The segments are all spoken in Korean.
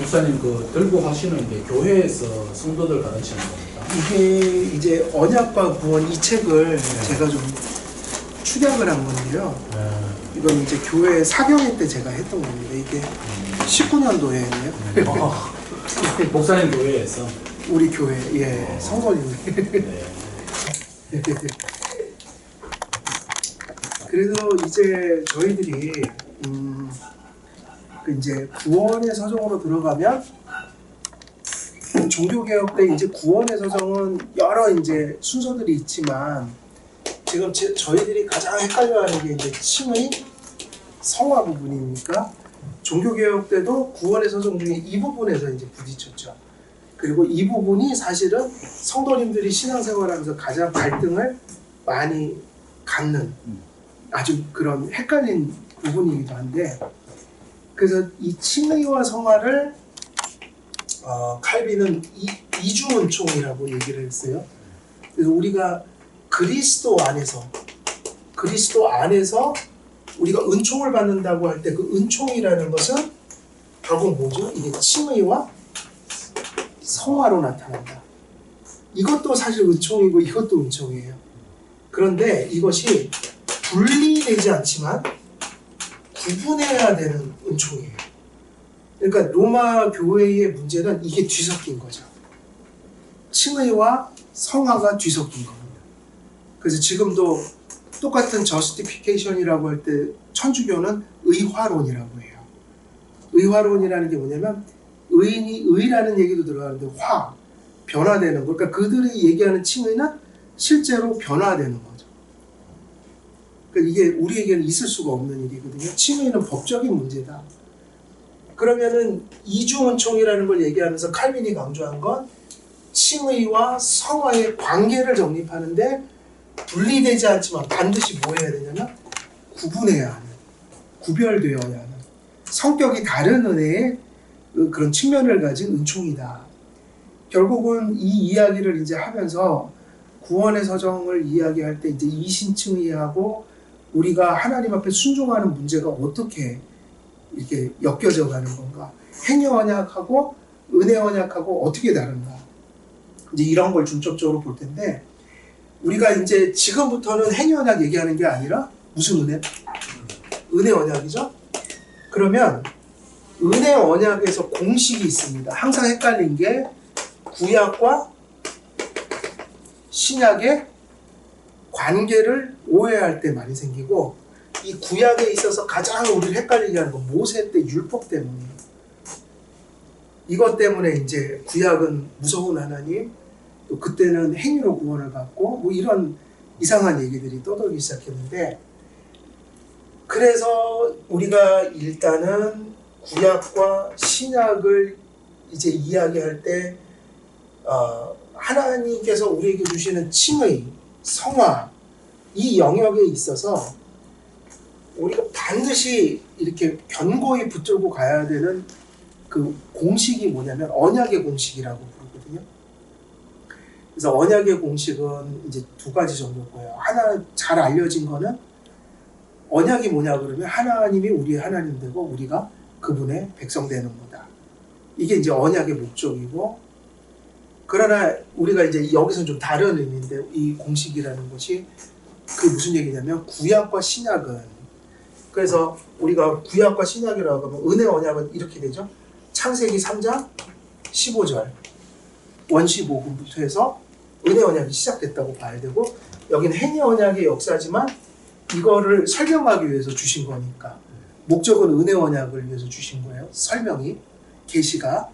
목사님 들고 하시는 게 교회에서 성도들 가르치는 겁니까? 이게 이제 언약과 구원 이 책을 제가 좀 축약을 한 건데요. 이건 이제 교회 사경회 때 제가 했던 겁니다. 이게 19년도에요. 목사님 교회에서? 우리 교회, 성도님. 네. 그래서 이제 저희들이 이제 구원의 서정으로 들어가면 종교개혁 때 이제 구원의 서정은 여러 이제 순서들이 있지만 지금 저희들이 가장 헷갈려하는 게 이제 칭의 성화 부분이니까 종교개혁 때도 구원의 서정 중에 이 부분에서 이제 부딪혔죠. 그리고 이 부분이 사실은 성도님들이 신앙생활하면서 가장 갈등을 많이 갖는 아주 그런 헷갈린 부분이기도 한데, 그래서 이 칭의와 성화를 칼빈은 이중은총이라고 얘기를 했어요. 그래서 우리가 그리스도 안에서 우리가 은총을 받는다고 할 때 그 은총이라는 것은 결국 뭐죠? 이게 칭의와 성화로 나타난다. 이것도 사실 은총이고 이것도 은총이에요. 그런데 이것이 분리되지 않지만 구분해야 되는 은총이에요. 그러니까 로마 교회의 문제는 이게 뒤섞인 거죠. 칭의와 성화가 뒤섞인 겁니다. 그래서 지금도 똑같은 justification이라고 할 때 천주교는 의화론이라고 해요. 의화론이라는 게 뭐냐면 의인이 의라는 얘기도 들어가는데 변화되는 거. 그러니까 그들이 얘기하는 칭의는 실제로 변화되는 거죠. 그러니까 이게 우리에게는 있을 수가 없는 일이거든요. 칭의는 법적인 문제다. 그러면은 이중은총이라는 걸 얘기하면서 칼빈이 강조한 건 칭의와 성화의 관계를 정립하는데 분리되지 않지만 반드시 뭐 해야 되냐면 구분해야 하는, 구별되어야 하는 성격이 다른 은혜의 그런 측면을 가진 은총이다. 결국은 이 이야기를 이제 하면서 구원의 서정을 이야기할 때 이제 이신칭의하고 우리가 하나님 앞에 순종하는 문제가 어떻게 이렇게 엮여져 가는 건가? 행위 언약하고 은혜 언약하고 어떻게 다른가? 이제 이런 걸 중점적으로 볼 텐데, 우리가 이제 지금부터는 행위 언약 얘기하는 게 아니라 무슨 은혜? 은혜 언약이죠? 그러면 은혜 언약에서 공식이 있습니다. 항상 헷갈린 게 구약과 신약의 관계를 오해할 때 많이 생기고, 이 구약에 있어서 가장 우리를 헷갈리게 하는 건 모세 때 율법 때문이에요. 이것 때문에 이제 구약은 무서운 하나님, 또 그때는 행위로 구원을 받고 뭐 이런 이상한 얘기들이 떠돌기 시작했는데, 그래서 우리가 일단은 구약과 신약을 이제 이야기할 때 하나님께서 우리에게 주시는 칭의, 성화 이 영역에 있어서 우리가 반드시 이렇게 견고히 붙들고 가야 되는 그 공식이 뭐냐면 언약의 공식이라고 부르거든요. 그래서 언약의 공식은 이제 두 가지 정도일 거예요. 하나 잘 알려진 거는 언약이 뭐냐 그러면 하나님이 우리의 하나님 되고 우리가 그분의 백성 되는 거다. 이게 이제 언약의 목적이고, 그러나 우리가 이제 여기서는 좀 다른 의미인데 이 공식이라는 것이 그게 무슨 얘기냐면 구약과 신약은, 그래서 우리가 구약과 신약이라고 하면 은혜 언약은 이렇게 되죠. 창세기 3장 15절 원시복음부터 해서 은혜 언약이 시작됐다고 봐야 되고, 여기는 행위 언약의 역사지만 이거를 설명하기 위해서 주신 거니까 목적은 은혜 언약을 위해서 주신 거예요. 설명이, 계시가.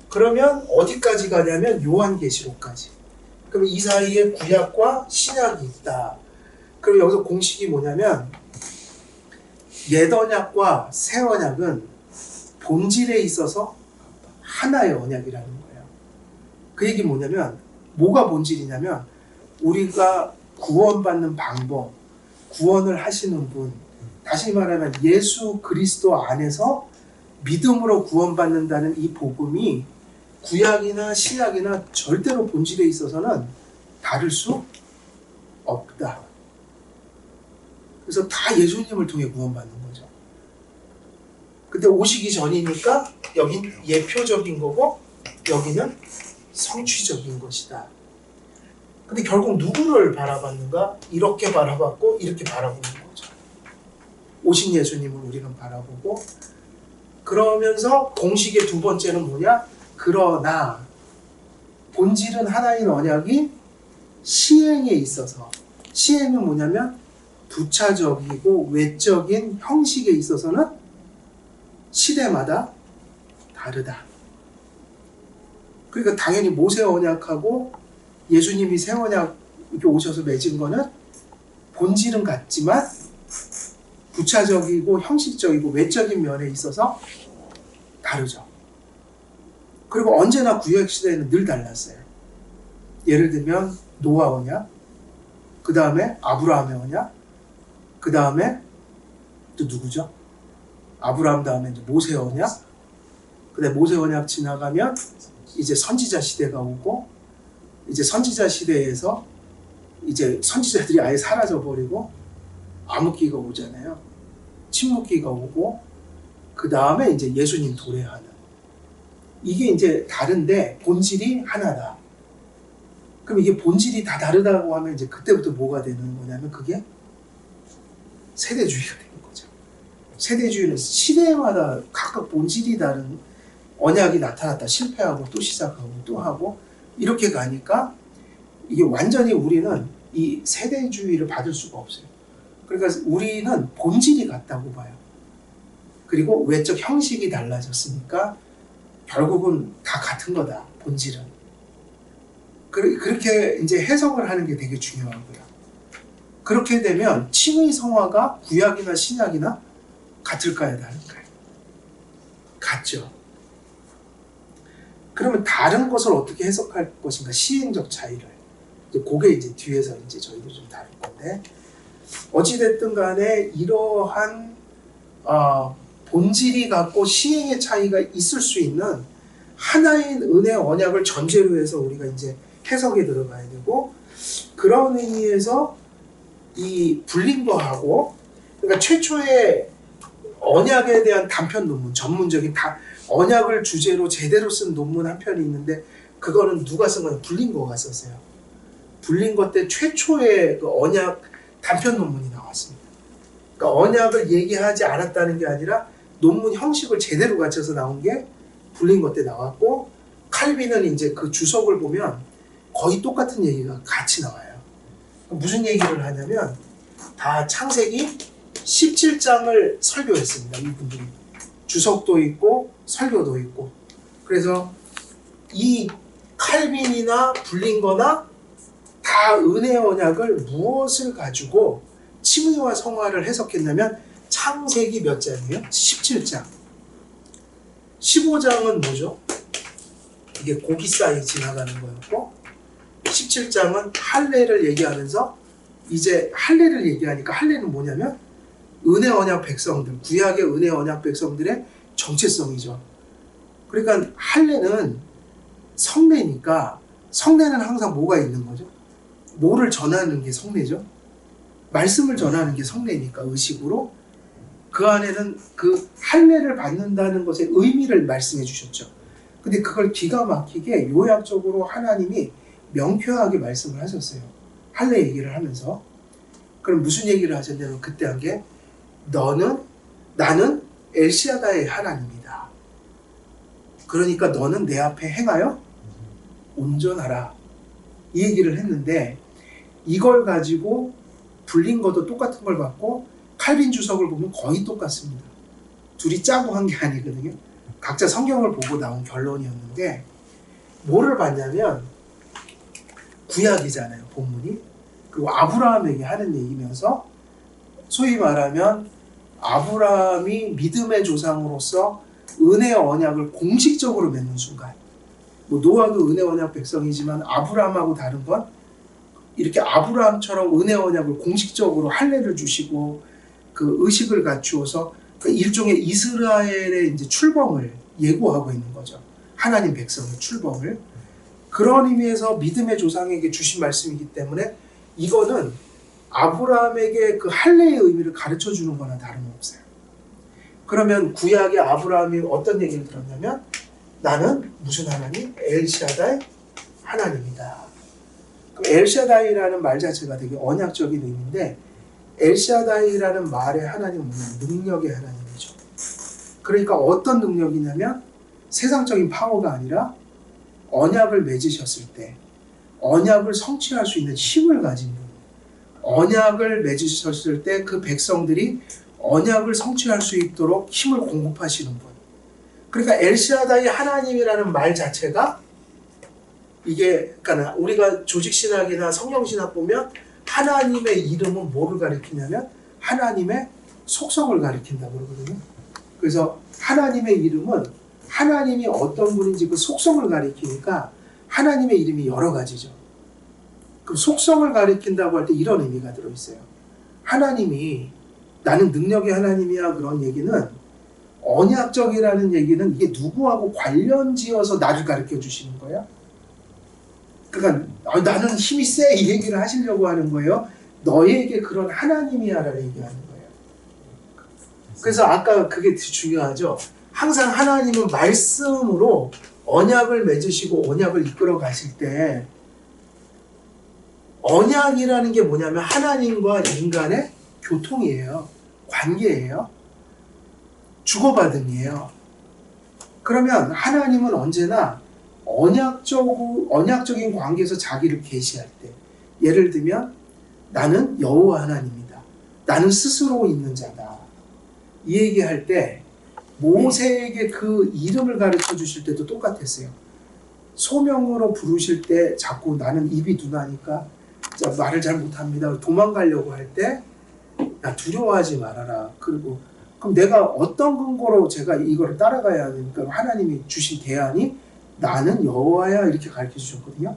그러면 어디까지 가냐면 요한계시록까지. 그럼 이 사이에 구약과 신약이 있다. 그럼 여기서 공식이 뭐냐면 옛 언약과 새 언약은 본질에 있어서 하나의 언약이라는 거예요. 그 얘기 뭐냐면, 뭐가 본질이냐면 우리가 구원받는 방법, 구원을 하시는 분, 다시 말하면 예수 그리스도 안에서 믿음으로 구원받는다는 이 복음이 구약이나 신약이나 절대로 본질에 있어서는 다를 수 없다. 그래서 다 예수님을 통해 구원받는 거죠. 근데 오시기 전이니까 여긴 예표적인 거고 여기는 성취적인 것이다. 근데 결국 누구를 바라봤는가? 이렇게 바라봤고 이렇게 바라보는 거죠. 오신 예수님을 우리는 바라보고, 그러면서 공식의 두 번째는 뭐냐? 그러나 본질은 하나인 언약이 시행에 있어서, 시행은 뭐냐면 부차적이고 외적인 형식에 있어서는 시대마다 다르다. 그러니까 당연히 모세 언약하고 예수님이 새 언약 이렇게 오셔서 맺은 거는 본질은 같지만 부차적이고 형식적이고 외적인 면에 있어서 다르죠. 그리고 언제나 구약 시대에는 늘 달랐어요. 예를 들면 노아 언약, 그 다음에 아브라함의 언약, 그 다음에 또 누구죠? 아브라함 다음에 이제 모세 언약, 그 다음에 모세 언약 지나가면 이제 선지자 시대가 오고, 이제 선지자 시대에서 이제 선지자들이 아예 사라져버리고 암흑기가 오잖아요. 침묵기가 오고, 그 다음에 이제 예수님 도래하는. 이게 이제 다른데 본질이 하나다. 그럼 이게 본질이 다 다르다고 하면 이제 그때부터 뭐가 되는 거냐면 그게 세대주의가 되는 거죠. 세대주의는 시대마다 각각 본질이 다른 언약이 나타났다 실패하고 또 시작하고 또 하고 이렇게 가니까 이게 완전히 우리는 이 세대주의를 받을 수가 없어요. 그러니까 우리는 본질이 같다고 봐요. 그리고 외적 형식이 달라졌으니까 결국은 다 같은 거다, 본질은. 그렇게 이제 해석을 하는 게 되게 중요하고요. 그렇게 되면 칭의 성화가 구약이나 신약이나 같을까요, 다를까요? 같죠. 그러면 다른 것을 어떻게 해석할 것인가, 시행적 차이를. 이제 그게 이제 뒤에서 이제 저희도 좀 다룰 건데, 어찌됐든 간에 이러한 본질이 같고 시행의 차이가 있을 수 있는 하나인 은혜 언약을 전제로 해서 우리가 이제 해석에 들어가야 되고, 그런 의미에서 이 불린거하고, 그러니까 최초의 언약에 대한 단편 논문, 전문적인 언약을 주제로 제대로 쓴 논문 한 편이 있는데, 그거는 누가 쓴 거냐? 불린거가 썼어요. 불린거 때 최초의 그 언약 단편 논문이 나왔습니다. 그러니까 언약을 얘기하지 않았다는 게 아니라 논문 형식을 제대로 갖춰서 나온 게 불린거 때 나왔고, 칼빈은 이제 그 주석을 보면 거의 똑같은 얘기가 같이 나와요. 무슨 얘기를 하냐면 다 창세기 17장을 설교했습니다. 이분들이 주석도 있고 설교도 있고. 그래서 이 칼빈이나 불린거나 다 은혜의 언약을 무엇을 가지고 칭의와 성화를 해석했냐면 창세기 몇 장이에요? 17장. 15장은 뭐죠? 이게 고기 사이 지나가는 거였고, 17장은 할례를 얘기하면서, 이제 할례를 얘기하니까 할례는 뭐냐면 은혜 언약 백성들, 구약의 은혜 언약 백성들의 정체성이죠. 그러니까 할례는 성례니까, 성례는 항상 뭐가 있는 거죠? 뭐를 전하는 게 성례죠? 말씀을 전하는 게 성례니까, 의식으로. 그 안에는 그 할례를 받는다는 것의 의미를 말씀해 주셨죠. 근데 그걸 기가 막히게 요약적으로 하나님이 명쾌하게 말씀을 하셨어요. 할례 얘기를 하면서. 그럼 무슨 얘기를 하셨냐면 그때 한 게, 나는 엘시아다의 하나님이다. 그러니까 너는 내 앞에 행하여 온전하라. 이 얘기를 했는데, 이걸 가지고 불린 것도 똑같은 걸 받고 칼빈 주석을 보면 거의 똑같습니다. 둘이 짜고 한 게 아니거든요. 각자 성경을 보고 나온 결론이었는데, 뭐를 봤냐면 구약이잖아요, 본문이. 그리고 아브라함에게 하는 얘기면서, 소위 말하면 아브라함이 믿음의 조상으로서 은혜의 언약을 공식적으로 맺는 순간, 뭐 노아도 은혜 언약 백성이지만 아브라함하고 다른 건 이렇게 아브라함처럼 은혜 언약을 공식적으로 할례를 주시고 그 의식을 갖추어서 그 일종의 이스라엘의 이제 출범을 예고하고 있는 거죠. 하나님 백성의 출범을. 그런 의미에서 믿음의 조상에게 주신 말씀이기 때문에 이거는 아브라함에게 그 할례의 의미를 가르쳐 주는 거나 다름없어요. 그러면 구약의 아브라함이 어떤 얘기를 들었냐면 나는 무슨 하나님? 엘샤다이 하나님이다. 그럼 엘샤다이라는 말 자체가 되게 언약적인 의미인데 엘샤다이라는 말의 하나님은 뭐냐면 능력의 하나님이죠. 그러니까 어떤 능력이냐면 세상적인 파워가 아니라 언약을 맺으셨을 때 언약을 성취할 수 있는 힘을 가진 분, 언약을 맺으셨을 때 그 백성들이 언약을 성취할 수 있도록 힘을 공급하시는 분. 그러니까 엘샤다이 하나님이라는 말 자체가 이게 그러니까 우리가 조직신학이나 성경신학 보면 하나님의 이름은 뭐를 가리키냐면 하나님의 속성을 가리킨다고 그러거든요. 그래서 하나님의 이름은 하나님이 어떤 분인지 그 속성을 가리키니까 하나님의 이름이 여러 가지죠. 그럼 속성을 가리킨다고 할 때 이런 의미가 들어있어요. 하나님이 나는 능력의 하나님이야 그런 얘기는 언약적이라는 얘기는 이게 누구하고 관련지어서 나를 가르쳐 주시는 거야? 그러니까 나는 힘이 세 이 얘기를 하시려고 하는 거예요. 너에게 그런 하나님이야라는 얘기하는 거예요. 그래서 아까 그게 중요하죠. 항상 하나님은 말씀으로 언약을 맺으시고 언약을 이끌어 가실 때 언약이라는 게 뭐냐면 하나님과 인간의 교통이에요. 관계예요. 주고받음이에요. 그러면 하나님은 언제나 언약적인 관계에서 자기를 계시할 때 예를 들면 나는 여호와 하나님이다. 나는 스스로 있는 자다. 이 얘기할 때 모세에게 그 이름을 가르쳐 주실 때도 똑같았어요. 소명으로 부르실 때 자꾸 나는 입이 둔하니까 말을 잘 못합니다. 도망가려고 할 때 두려워하지 말아라. 그리고 그럼 내가 어떤 근거로 제가 이거를 따라가야 하니까 하나님이 주신 대안이 나는 여호와야 이렇게 가르쳐 주셨거든요.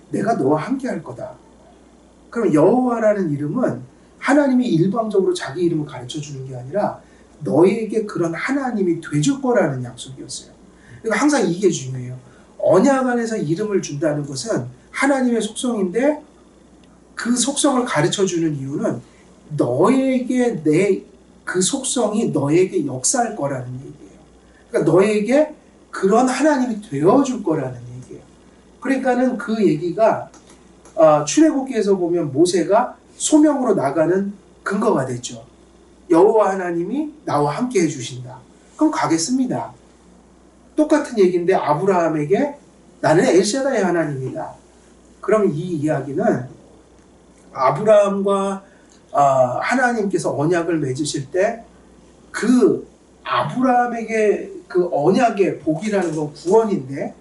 내가 너와 함께 할 거다. 그럼 여호와라는 이름은 하나님이 일방적으로 자기 이름을 가르쳐 주는 게 아니라 너에게 그런 하나님이 돼줄 거라는 약속이었어요. 그러니까 항상 이게 중요해요. 언약 안에서 이름을 준다는 것은 하나님의 속성인데 그 속성을 가르쳐 주는 이유는 너에게 그 속성이 너에게 역사할 거라는 얘기예요. 그러니까 너에게 그런 하나님이 되어줄 거라는 얘기예요. 그러니까는 그 얘기가 출애굽기에서 보면 모세가 소명으로 나가는 근거가 됐죠. 여호와 하나님이 나와 함께 해주신다. 그럼 가겠습니다. 똑같은 얘기인데 아브라함에게 나는 엘샤다의 하나님이다. 그럼 이 이야기는 아브라함과 하나님께서 언약을 맺으실 때 그 아브라함에게 그 언약의 복이라는 건 구원인데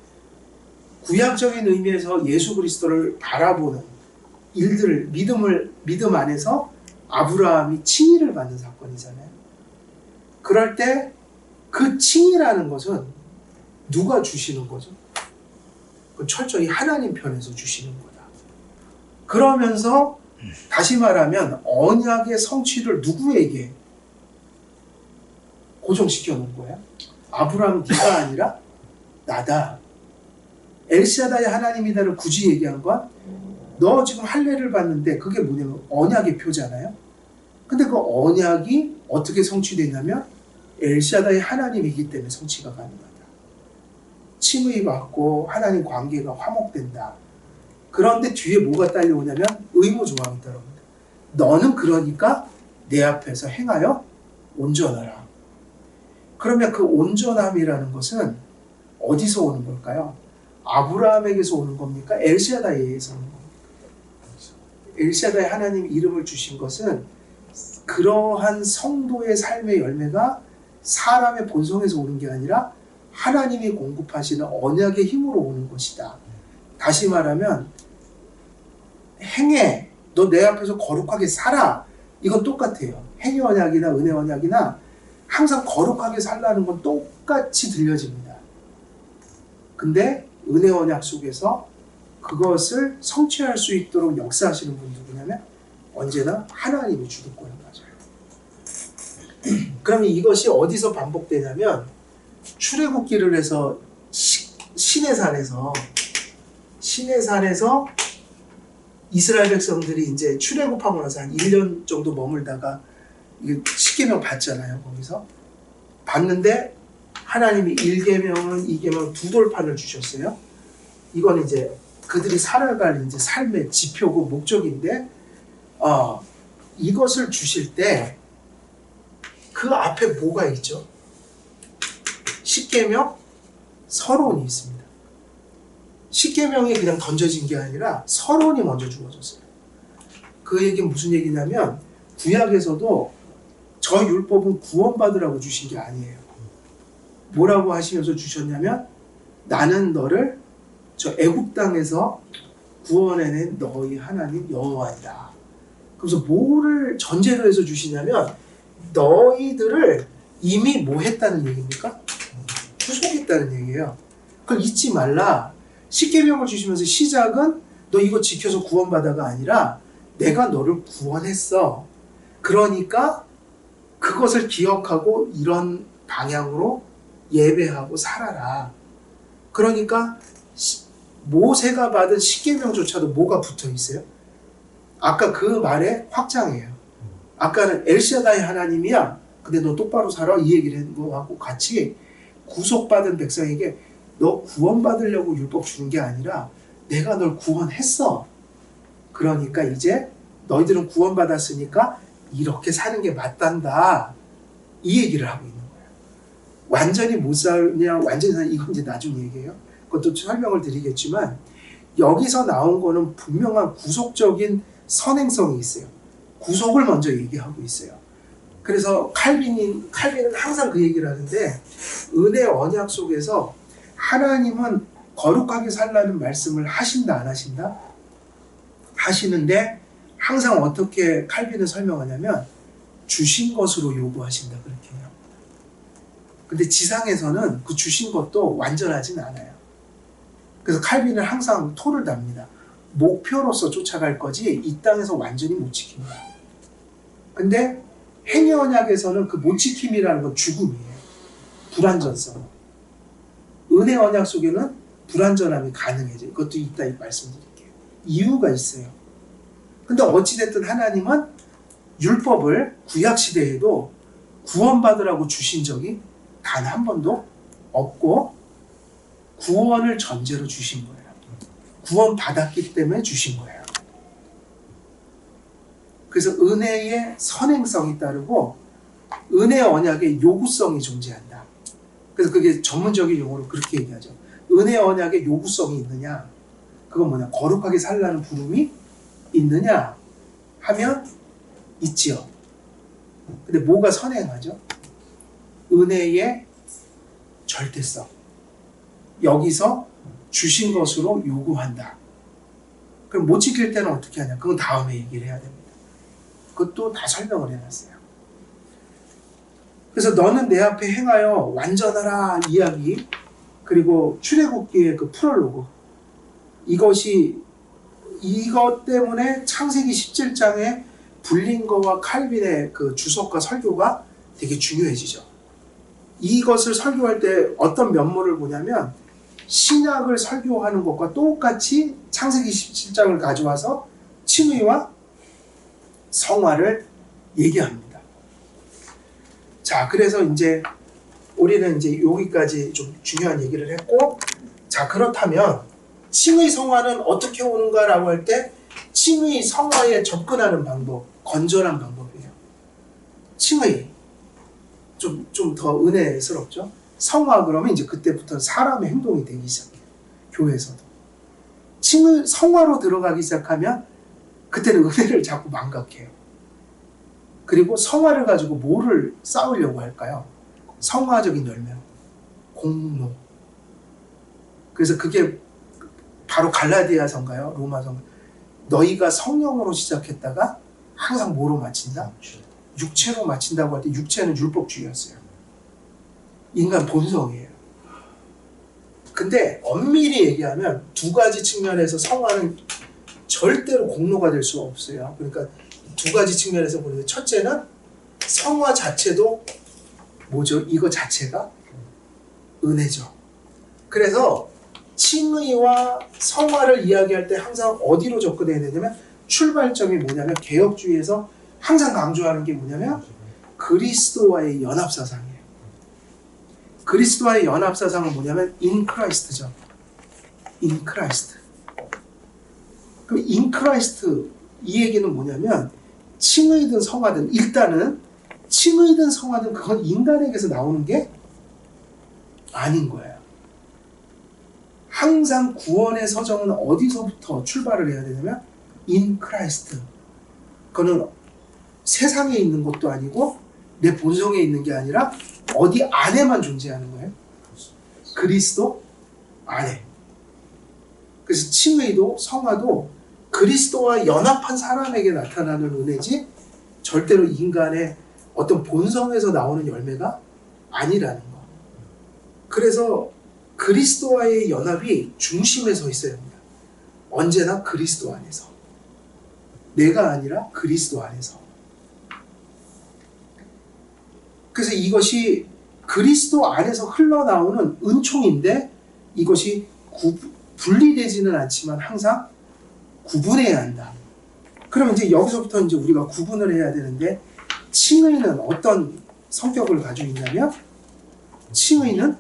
구약적인 의미에서 예수 그리스도를 바라보는 일들을 믿음 안에서 아브라함이 칭의를 받는 사건이잖아요. 그럴 때 그 칭의라는 것은 누가 주시는 거죠? 철저히 하나님 편에서 주시는 거다. 그러면서 다시 말하면 언약의 성취를 누구에게 고정시켜 놓은 거야? 아브라함 네가 아니라 나다. 엘샤다의 하나님이다를 굳이 얘기한 건 너 지금 할례를 받는데 그게 뭐냐면 언약의 표잖아요. 근데 그 언약이 어떻게 성취되냐면 엘샤다의 하나님이기 때문에 성취가 가능하다. 칭의 받고 하나님 관계가 화목된다. 그런데 뒤에 뭐가 딸려오냐면 의무 조항이 따라옵니다. 너는 그러니까 내 앞에서 행하여 온전하라. 그러면 그 온전함이라는 것은 어디서 오는 걸까요? 아브라함에게서 오는 겁니까? 엘샤다이에서 오는 겁니까? 엘샤다이 하나님 이름을 주신 것은 그러한 성도의 삶의 열매가 사람의 본성에서 오는 게 아니라 하나님이 공급하시는 언약의 힘으로 오는 것이다. 다시 말하면 행해, 너 내 앞에서 거룩하게 살아. 이건 똑같아요. 행위 언약이나 은혜 언약이나 항상 거룩하게 살라는 건 똑같이 들려집니다. 근데 은혜 언약 속에서 그것을 성취할 수 있도록 역사하시는 분 누구냐면 언제나 하나님이 주도권을 가져요. 그러면 이것이 어디서 반복되냐면 출애굽기를 해서 시내산에서 이스라엘 백성들이 이제 출애굽하고 나서 한 1년 정도 머물다가 십계명 받잖아요. 거기서 봤는데 하나님이 1계명은 2계명 두 돌판을 주셨어요. 이건 이제 그들이 살아갈 이제 삶의 지표고 목적인데 이것을 주실 때 그 앞에 뭐가 있죠? 10계명 서론이 있습니다. 10계명이 그냥 던져진 게 아니라 서론이 먼저 주어졌어요. 그 얘기는 무슨 얘기냐면 구약에서도 저 율법은 구원받으라고 주신 게 아니에요. 뭐라고 하시면서 주셨냐면 나는 너를 저 애굽 땅에서 구원해낸 너희 하나님 여호와이다. 그래서 뭐를 전제로 해서 주시냐면 너희들을 이미 뭐 했다는 얘기입니까? 구속했다는 얘기예요. 그걸 잊지 말라. 십계명을 주시면서 시작은 너 이거 지켜서 구원받아가 아니라 내가 너를 구원했어. 그러니까 그것을 기억하고 이런 방향으로 예배하고 살아라. 그러니까 모세가 받은 십계명조차도 뭐가 붙어 있어요? 아까 그 말의 확장이에요. 아까는 엘샤다이 하나님이야. 근데 너 똑바로 살아. 이 얘기를 한 거하고 같이 구속받은 백성에게 너 구원받으려고 율법 주는 게 아니라 내가 널 구원했어. 그러니까 이제 너희들은 구원받았으니까 이렇게 사는 게 맞단다. 이 얘기를 하고 있는 거예요. 완전히 못 살냐, 완전히 살냐, 이건 이제 나중 얘기예요. 그것도 설명을 드리겠지만 여기서 나온 거는 분명한 구속적인 선행성이 있어요. 구속을 먼저 얘기하고 있어요. 그래서 칼빈은 항상 그 얘기를 하는데 은혜 언약 속에서 하나님은 거룩하게 살라는 말씀을 하신다 안 하신다? 하시는데 항상 어떻게 칼빈은 설명하냐면 주신 것으로 요구하신다 그렇게 해요. 근데 지상에서는 그 주신 것도 완전하진 않아요. 그래서 칼빈은 항상 토를 답니다. 목표로서 쫓아갈 거지 이 땅에서 완전히 못 지킨다. 근데 행위 언약에서는 그 못 지킴이라는 건 죽음이에요. 불완전성. 은혜 언약 속에는 불완전함이 가능해져요. 이것도 이따 말씀드릴게요. 이유가 있어요. 근데 어찌됐든 하나님은 율법을 구약시대에도 구원받으라고 주신 적이 단 한 번도 없고 구원을 전제로 주신 거예요. 구원받았기 때문에 주신 거예요. 그래서 은혜의 선행성이 따르고 은혜 언약의 요구성이 존재한다. 그래서 그게 전문적인 용어로 그렇게 얘기하죠. 은혜 언약의 요구성이 있느냐? 그건 뭐냐? 거룩하게 살라는 부름이 있느냐? 하면 있지요. 근데 뭐가 선행하죠? 은혜의 절대성. 여기서 주신 것으로 요구한다. 그럼 못 지킬 때는 어떻게 하냐? 그건 다음에 얘기를 해야 됩니다. 그것도 다 설명을 해놨어요. 그래서 너는 내 앞에 행하여 완전하라 이야기, 그리고 출애굽기의 그 프롤로그, 이것 때문에 창세기 17장에 블링거와 칼빈의 그 주석과 설교가 되게 중요해지죠. 이것을 설교할 때 어떤 면모를 보냐면 신약을 설교하는 것과 똑같이 창세기 17장을 가져와서 칭의와 성화를 얘기합니다. 자, 그래서 이제 우리는 이제 여기까지 좀 중요한 얘기를 했고, 자, 그렇다면 칭의 성화는 어떻게 오는가라고 할 때 칭의 성화에 접근하는 방법, 건전한 방법이에요. 칭의 좀 더 은혜스럽죠. 성화 그러면 이제 그때부터 사람의 행동이 되기 시작해요. 교회에서도 칭의 성화로 들어가기 시작하면 그때는 은혜를 자꾸 망각해요. 그리고 성화를 가지고 뭐를 쌓으려고 할까요? 성화적인 열매, 공로. 그래서 그게 바로 갈라디아서인가요? 로마서인가요? 너희가 성령으로 시작했다가 항상 뭐로 마친다? 육체로 마친다고 할 때 육체는 율법주의였어요. 인간 본성이에요. 근데 엄밀히 얘기하면 두 가지 측면에서 성화는 절대로 공로가 될 수 없어요. 그러니까 두 가지 측면에서 보는데, 첫째는 성화 자체도 뭐죠? 이거 자체가 은혜죠. 그래서 칭의와 성화를 이야기할 때 항상 어디로 접근해야 되냐면, 출발점이 뭐냐면 개혁주의에서 항상 강조하는 게 뭐냐면 그리스도와의 연합사상이에요. 그리스도와의 연합사상은 뭐냐면 in Christ죠. in Christ. 그럼 in Christ 이 얘기는 뭐냐면 칭의든 성화든 일단은 칭의든 성화든 그건 인간에게서 나오는 게 아닌 거예요. 항상 구원의 서정은 어디서부터 출발을 해야 되냐면 in Christ. 그거는 세상에 있는 것도 아니고 내 본성에 있는 게 아니라 어디 안에만 존재하는 거예요. 그리스도 안에. 그래서 칭의도 성화도 그리스도와 연합한 사람에게 나타나는 은혜지 절대로 인간의 어떤 본성에서 나오는 열매가 아니라는 거. 그래서 그리스도와의 연합이 중심에 서 있어야 합니다. 언제나 그리스도 안에서. 내가 아니라 그리스도 안에서. 그래서 이것이 그리스도 안에서 흘러나오는 은총인데 이것이 분리되지는 않지만 항상 구분해야 한다. 그러면 이제 여기서부터 이제 우리가 구분을 해야 되는데 칭의는 어떤 성격을 가지고 있냐면 칭의는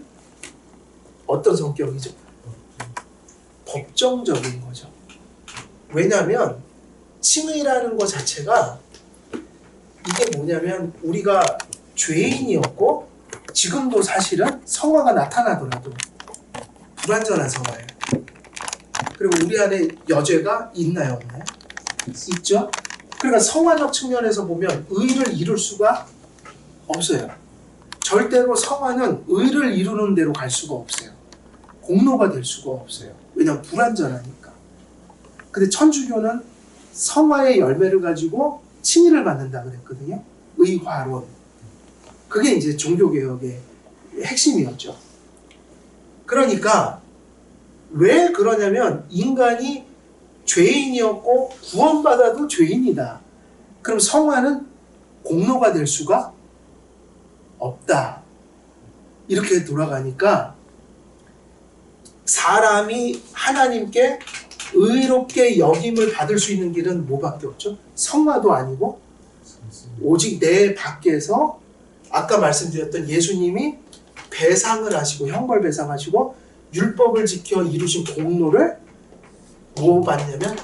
어떤 성격이죠? 법정적인 거죠. 왜냐하면 칭의라는 것 자체가 이게 뭐냐면 우리가 죄인이었고 지금도 사실은 성화가 나타나더라도 불완전한 성화예요. 그리고 우리 안에 여죄가 있나요? 없나요? 있죠? 그러니까 성화적 측면에서 보면 의를 이룰 수가 없어요. 절대로 성화는 의를 이루는 대로 갈 수가 없어요. 공로가 될 수가 없어요. 왜냐하면 불완전하니까. 근데 천주교는 성화의 열매를 가지고 칭의를 받는다 그랬거든요. 의화론. 그게 이제 종교개혁의 핵심이었죠. 그러니까 왜 그러냐면 인간이 죄인이었고 구원받아도 죄인이다. 그럼 성화는 공로가 될 수가 없다. 이렇게 돌아가니까 사람이 하나님께 의롭게 여김을 받을 수 있는 길은 뭐밖에 없죠? 성화도 아니고 오직 내 밖에서 아까 말씀드렸던 예수님이 배상을 하시고 형벌 배상하시고 율법을 지켜 이루신 공로를 뭐 받냐면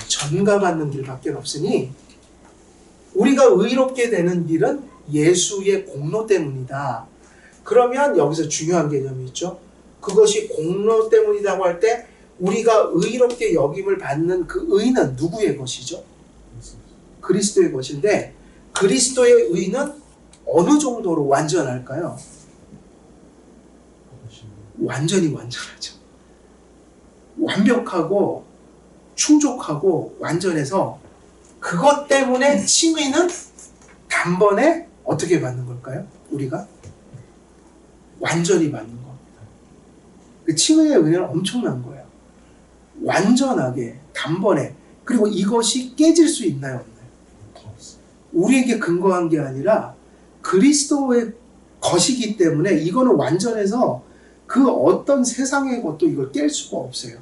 전가받는 길밖에 없으니 우리가 의롭게 되는 길은 예수의 공로 때문이다. 그러면 여기서 중요한 개념이 있죠. 그것이 공로 때문이라고 할 때 우리가 의롭게 여김을 받는 그 의는 누구의 것이죠? 그리스도의 것인데 그리스도의 의는 어느 정도로 완전할까요? 완전히 완전하죠. 완벽하고 충족하고 완전해서 그것 때문에 칭의는 단번에 어떻게 받는 걸까요? 우리가 완전히 받는 겁니다. 그 칭의의 은혜는 엄청난 거예요. 완전하게 단번에. 그리고 이것이 깨질 수 있나요? 없나요? 우리에게 근거한 게 아니라 그리스도의 것이기 때문에 이거는 완전해서 그 어떤 세상의 것도 이걸 깰 수가 없어요.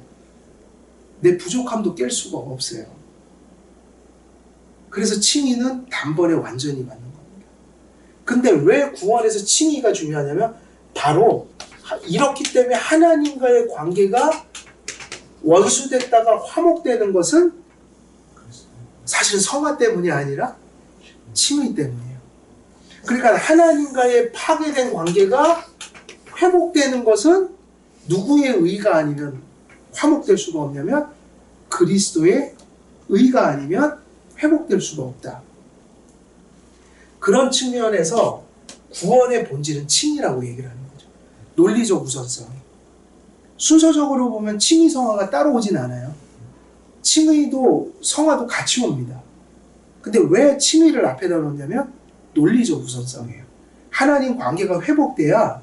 내 부족함도 깰 수가 없어요. 그래서 칭의는 단번에 완전히 받는 겁니다. 근데 왜 구원에서 칭의가 중요하냐면 바로 이렇기 때문에 하나님과의 관계가 원수됐다가 화목되는 것은 사실은 성화 때문이 아니라 칭의 때문이에요. 그러니까 하나님과의 파괴된 관계가 회복되는 것은 누구의 의가 아니면 화목될 수가 없냐면 그리스도의 의가 아니면 회복될 수가 없다. 그런 측면에서 구원의 본질은 칭의라고 얘기를 하는 거죠. 논리적 우선성. 순서적으로 보면 칭의 성화가 따로 오진 않아요. 칭의도 성화도 같이 옵니다. 근데 왜 칭의를 앞에다 놓냐면 논리적 우선성이에요. 하나님 관계가 회복돼야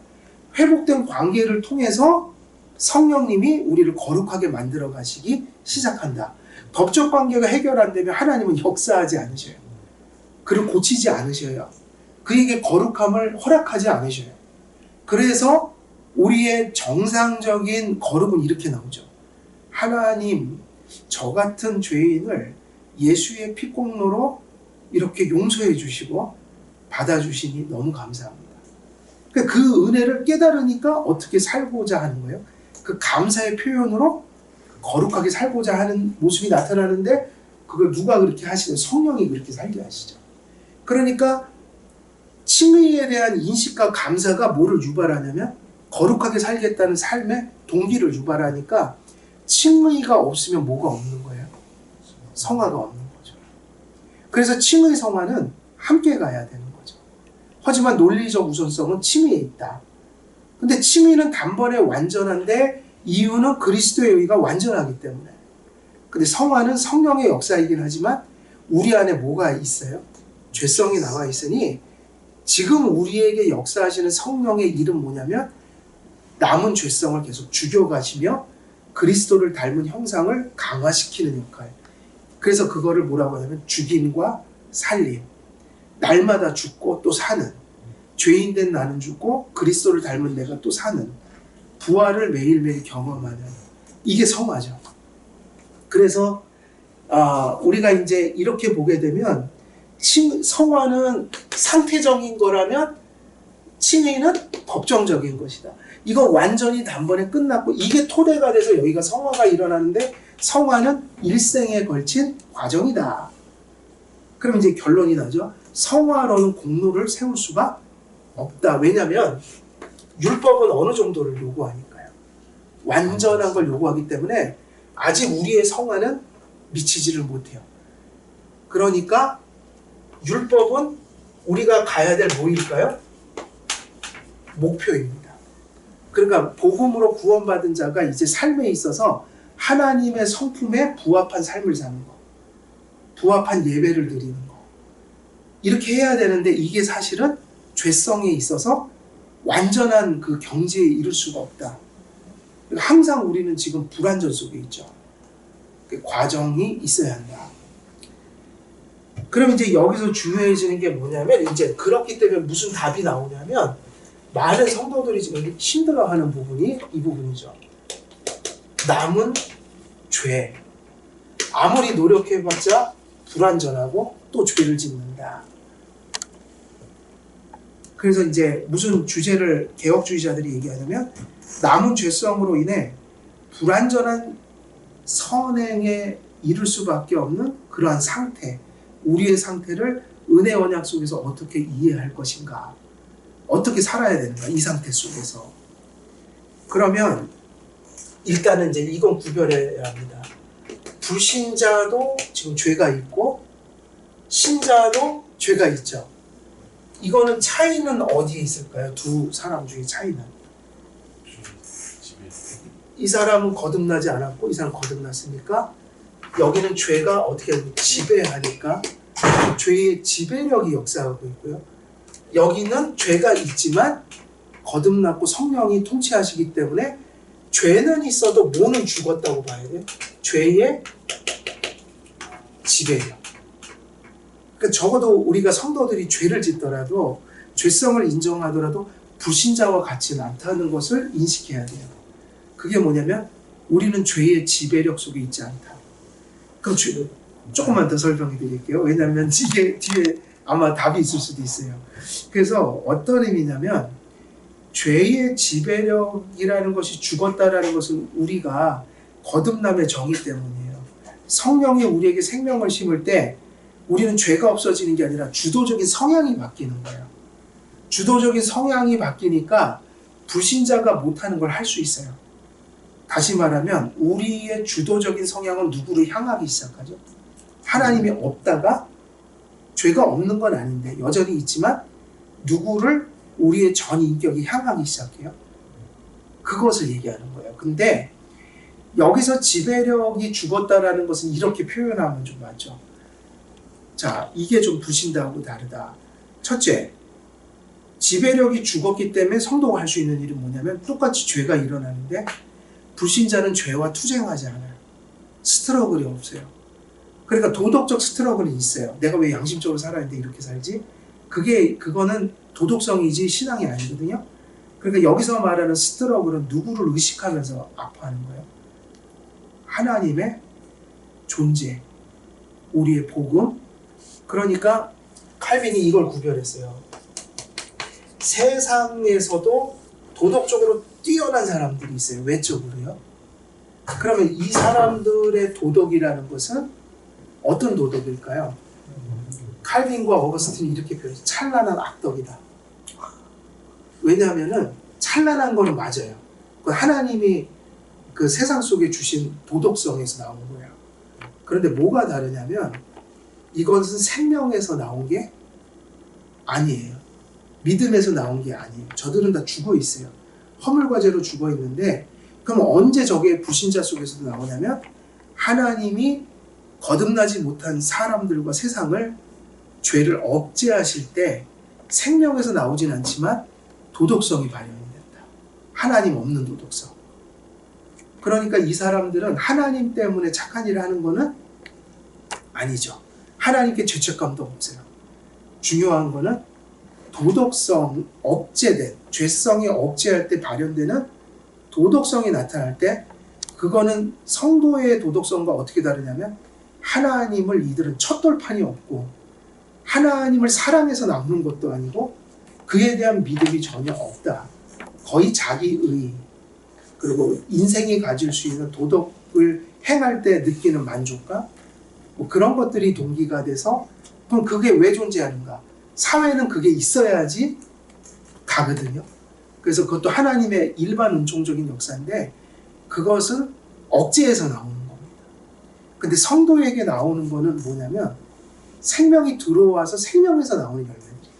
회복된 관계를 통해서 성령님이 우리를 거룩하게 만들어 가시기 시작한다. 법적 관계가 해결 안 되면 하나님은 역사하지 않으셔요. 그를 고치지 않으셔요. 그에게 거룩함을 허락하지 않으셔요. 그래서 우리의 정상적인 거룩은 이렇게 나오죠. 하나님, 저 같은 죄인을 예수의 피공로로 이렇게 용서해 주시고 받아주시니 너무 감사합니다. 그러니까 그 은혜를 깨달으니까 어떻게 살고자 하는 거예요. 그 감사의 표현으로 거룩하게 살고자 하는 모습이 나타나는데 그걸 누가 그렇게 하시는? 성령이 그렇게 살게 하시죠. 그러니까 칭의에 대한 인식과 감사가 뭐를 유발하냐면 거룩하게 살겠다는 삶의 동기를 유발하니까 칭의가 없으면 뭐가 없는 거예요? 성화가 없는 거죠. 그래서 칭의 성화는 함께 가야 되는 거죠. 하지만 논리적 우선성은 칭의에 있다. 근데 칭의는 단번에 완전한데 이유는 그리스도의 의가 완전하기 때문에. 근데 성화는 성령의 역사이긴 하지만 우리 안에 뭐가 있어요? 죄성이 나와 있으니 지금 우리에게 역사하시는 성령의 일은 뭐냐면 남은 죄성을 계속 죽여가시며 그리스도를 닮은 형상을 강화시키는 역할. 그래서 그거를 뭐라고 하냐면 죽임과 살림. 날마다 죽고 또 사는. 죄인된 나는 죽고 그리스도를 닮은 내가 또 사는. 부활을 매일매일 경험하는. 이게 성화죠. 그래서 우리가 이제 이렇게 보게 되면 성화는 상태적인 거라면 칭의는 법정적인 것이다. 이거 완전히 단번에 끝났고 이게 토대가 돼서 여기가 성화가 일어나는데 성화는 일생에 걸친 과정이다. 그럼 이제 결론이 나죠. 성화로는 공로를 세울 수가 없다. 왜냐하면 율법은 어느 정도를 요구하니까요. 완전한 걸 요구하기 때문에 아직 우리의 성화는 미치지를 못해요. 그러니까 율법은 우리가 가야 될 뭐일까요? 목표입니다. 그러니까 복음으로 구원받은 자가 이제 삶에 있어서 하나님의 성품에 부합한 삶을 사는 거, 부합한 예배를 드리는 거, 이렇게 해야 되는데 이게 사실은 죄성에 있어서 완전한 그 경지에 이를 수가 없다. 항상 우리는 지금 불완전 속에 있죠. 그 과정이 있어야 한다. 그럼 이제 여기서 중요해지는 게 뭐냐면 이제 그렇기 때문에 무슨 답이 나오냐면 많은 성도들이 지금 힘들어하는 부분이 이 부분이죠. 남은 죄. 아무리 노력해봤자 불완전하고 또 죄를 짓는다. 그래서 이제 무슨 주제를 개혁주의자들이 얘기하냐면 남은 죄성으로 인해 불완전한 선행에 이를 수밖에 없는 그러한 상태, 우리의 상태를 은혜 언약 속에서 어떻게 이해할 것인가, 어떻게 살아야 되는가, 이 상태 속에서. 그러면 일단은 이제 이건 구별해야 합니다. 불신자도 지금 죄가 있고 신자도 죄가 있죠. 이거는 차이는 어디에 있을까요? 두 사람 중에 차이는. 이 사람은 거듭나지 않았고 이 사람은 거듭났으니까 여기는 죄가 어떻게 지배하니까 죄의 지배력이 역사하고 있고요. 여기는 죄가 있지만 거듭났고 성령이 통치하시기 때문에 죄는 있어도 뭐는 죽었다고 봐야 돼요? 죄의 지배력. 그러니까 적어도 우리가 성도들이 죄를 짓더라도 죄성을 인정하더라도 불신자와 같지는 않다는 것을 인식해야 돼요. 그게 뭐냐면 우리는 죄의 지배력 속에 있지 않다. 그럼 조금만 더 설명해 드릴게요. 왜냐하면 이게 뒤에 아마 답이 있을 수도 있어요. 그래서 어떤 의미냐면 죄의 지배력이라는 것이 죽었다라는 것은 우리가 거듭남의 정의 때문이에요. 성령이 우리에게 생명을 심을 때 우리는 죄가 없어지는 게 아니라 주도적인 성향이 바뀌는 거예요. 주도적인 성향이 바뀌니까 불신자가 못하는 걸 할 수 있어요. 다시 말하면 우리의 주도적인 성향은 누구를 향하기 시작하죠? 하나님이 없다가 죄가 없는 건 아닌데 여전히 있지만 누구를 우리의 전 인격이 향하기 시작해요. 그것을 얘기하는 거예요. 근데 여기서 지배력이 죽었다라는 것은 이렇게 표현하면 좀 맞죠. 자, 이게 좀 불신자하고 다르다. 첫째, 지배력이 죽었기 때문에 성도가 할 수 있는 일은 뭐냐면 똑같이 죄가 일어나는데 불신자는 죄와 투쟁하지 않아요. 스트러글이 없어요. 그러니까 도덕적 스트러글이 있어요. 내가 왜 양심적으로 살아야는데 이렇게 살지? 그거는 도덕성이지 신앙이 아니거든요. 그러니까 여기서 말하는 스트러글은 누구를 의식하면서 아파하는 거예요? 하나님의 존재, 우리의 복음. 그러니까 칼빈이 이걸 구별했어요. 세상에서도 도덕적으로 뛰어난 사람들이 있어요. 외적으로요. 그러면 이 사람들의 도덕이라는 것은 어떤 도덕일까요? 칼빈과 어거스틴이 이렇게 표현해요. 찬란한 악덕이다. 왜냐하면은 찬란한 거는 맞아요. 그 하나님이 그 세상 속에 주신 도덕성에서 나온 거예요. 그런데 뭐가 다르냐면 이것은 생명에서 나온 게 아니에요. 믿음에서 나온 게 아니에요. 저들은 다 죽어 있어요. 허물과 죄로 죽어 있는데 그럼 언제 저게 불신자 속에서도 나오냐면 하나님이 거듭나지 못한 사람들과 세상을 죄를 억제하실 때 생명에서 나오진 않지만 도덕성이 발현이 된다. 하나님 없는 도덕성. 그러니까 이 사람들은 하나님 때문에 착한 일을 하는 거는 아니죠. 하나님께 죄책감도 없어요. 중요한 거는 도덕성 억제된, 죄성이 억제할 때 발현되는 도덕성이 나타날 때 그거는 성도의 도덕성과 어떻게 다르냐면 하나님을 이들은 첫돌판이 없고 하나님을 사랑해서 나오는 것도 아니고 그에 대한 믿음이 전혀 없다. 거의 자기의 그리고 인생이 가질 수 있는 도덕을 행할 때 느끼는 만족감 뭐 그런 것들이 동기가 돼서 그럼 그게 왜 존재하는가? 사회는 그게 있어야지 가거든요. 그래서 그것도 하나님의 일반 은총적인 역사인데 그것은 억제해서 나오는 겁니다. 근데 성도에게 나오는 거는 뭐냐면 생명이 들어와서 생명에서 나오는 열매들이에요.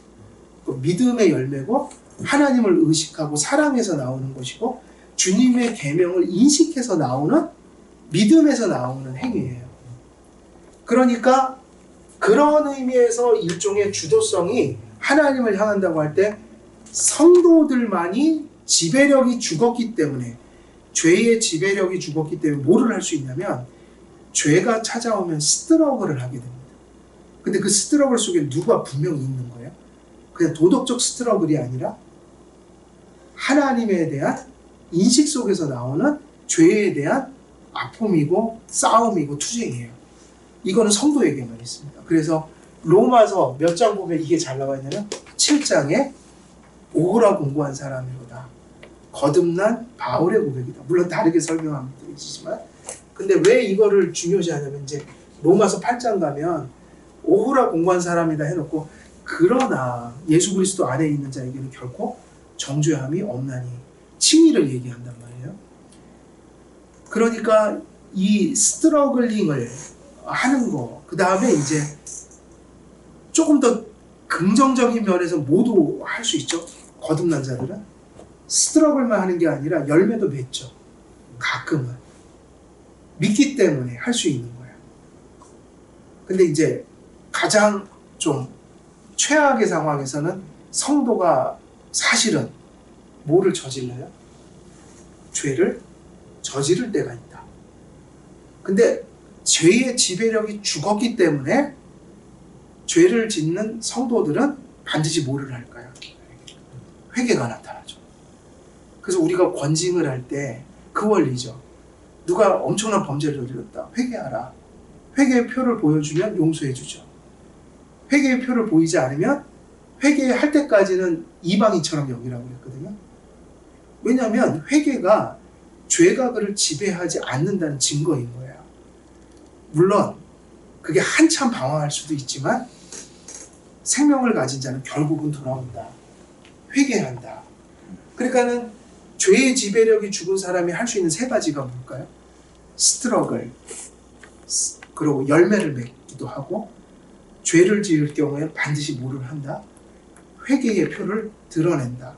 그 믿음의 열매고 하나님을 의식하고 사랑해서 나오는 것이고 주님의 계명을 인식해서 나오는 믿음에서 나오는 행위예요. 그러니까 그런 의미에서 일종의 주도성이 하나님을 향한다고 할 때 성도들만이 지배력이 죽었기 때문에 죄의 지배력이 죽었기 때문에 뭐를 할 수 있냐면 죄가 찾아오면 스트러글을 하게 됩니다. 근데 그 스트러글 속에 누가 분명히 있는 거예요? 그냥 도덕적 스트러글이 아니라 하나님에 대한 인식 속에서 나오는 죄에 대한 아픔이고 싸움이고 투쟁이에요. 이거는 성도에게만 있습니다. 그래서 로마서 몇 장 보면 이게 잘 나와 있냐면 7장에 오호라 공부한 사람이로다. 거듭난 바울의 고백이다. 물론 다르게 설명하면 되지만 근데 왜 이거를 중요시하냐면 이제 로마서 8장 가면 오호라 공부한 사람이다 해놓고 그러나 예수 그리스도 안에 있는 자에게는 결코 정죄함이 없나니 칭의를 얘기한단 말이에요. 그러니까 이 스트러글링을 하는 거, 그 다음에 이제 조금 더 긍정적인 면에서 모두 할 수 있죠. 거듭난 자들은 스트러글만 하는 게 아니라 열매도 맺죠. 가끔은 믿기 때문에 할 수 있는 거예요. 근데 이제 가장 좀 최악의 상황에서는 성도가 사실은 뭐를 저질러요? 죄를 저지를 때가 있다. 근데 죄의 지배력이 죽었기 때문에 죄를 짓는 성도들은 반드시 뭐를 할까요? 회개가 나타나죠. 그래서 우리가 권징을 할 때 그 원리죠. 누가 엄청난 범죄를 저질렀다. 회개하라. 회개의 표를 보여주면 용서해 주죠. 회개의 표를 보이지 않으면 회개할 때까지는 이방인처럼 여기라고 했거든요. 왜냐하면 회개가 죄가 그를 지배하지 않는다는 증거인 거예요. 물론 그게 한참 방황할 수도 있지만 생명을 가진 자는 결국은 돌아온다. 회개한다. 그러니까는 죄의 지배력이 죽은 사람이 할 수 있는 세 가지가 뭘까요? 스트러글, 그리고 열매를 맺기도 하고 죄를 지을 경우에 반드시 뭐를 한다? 회개의 표를 드러낸다.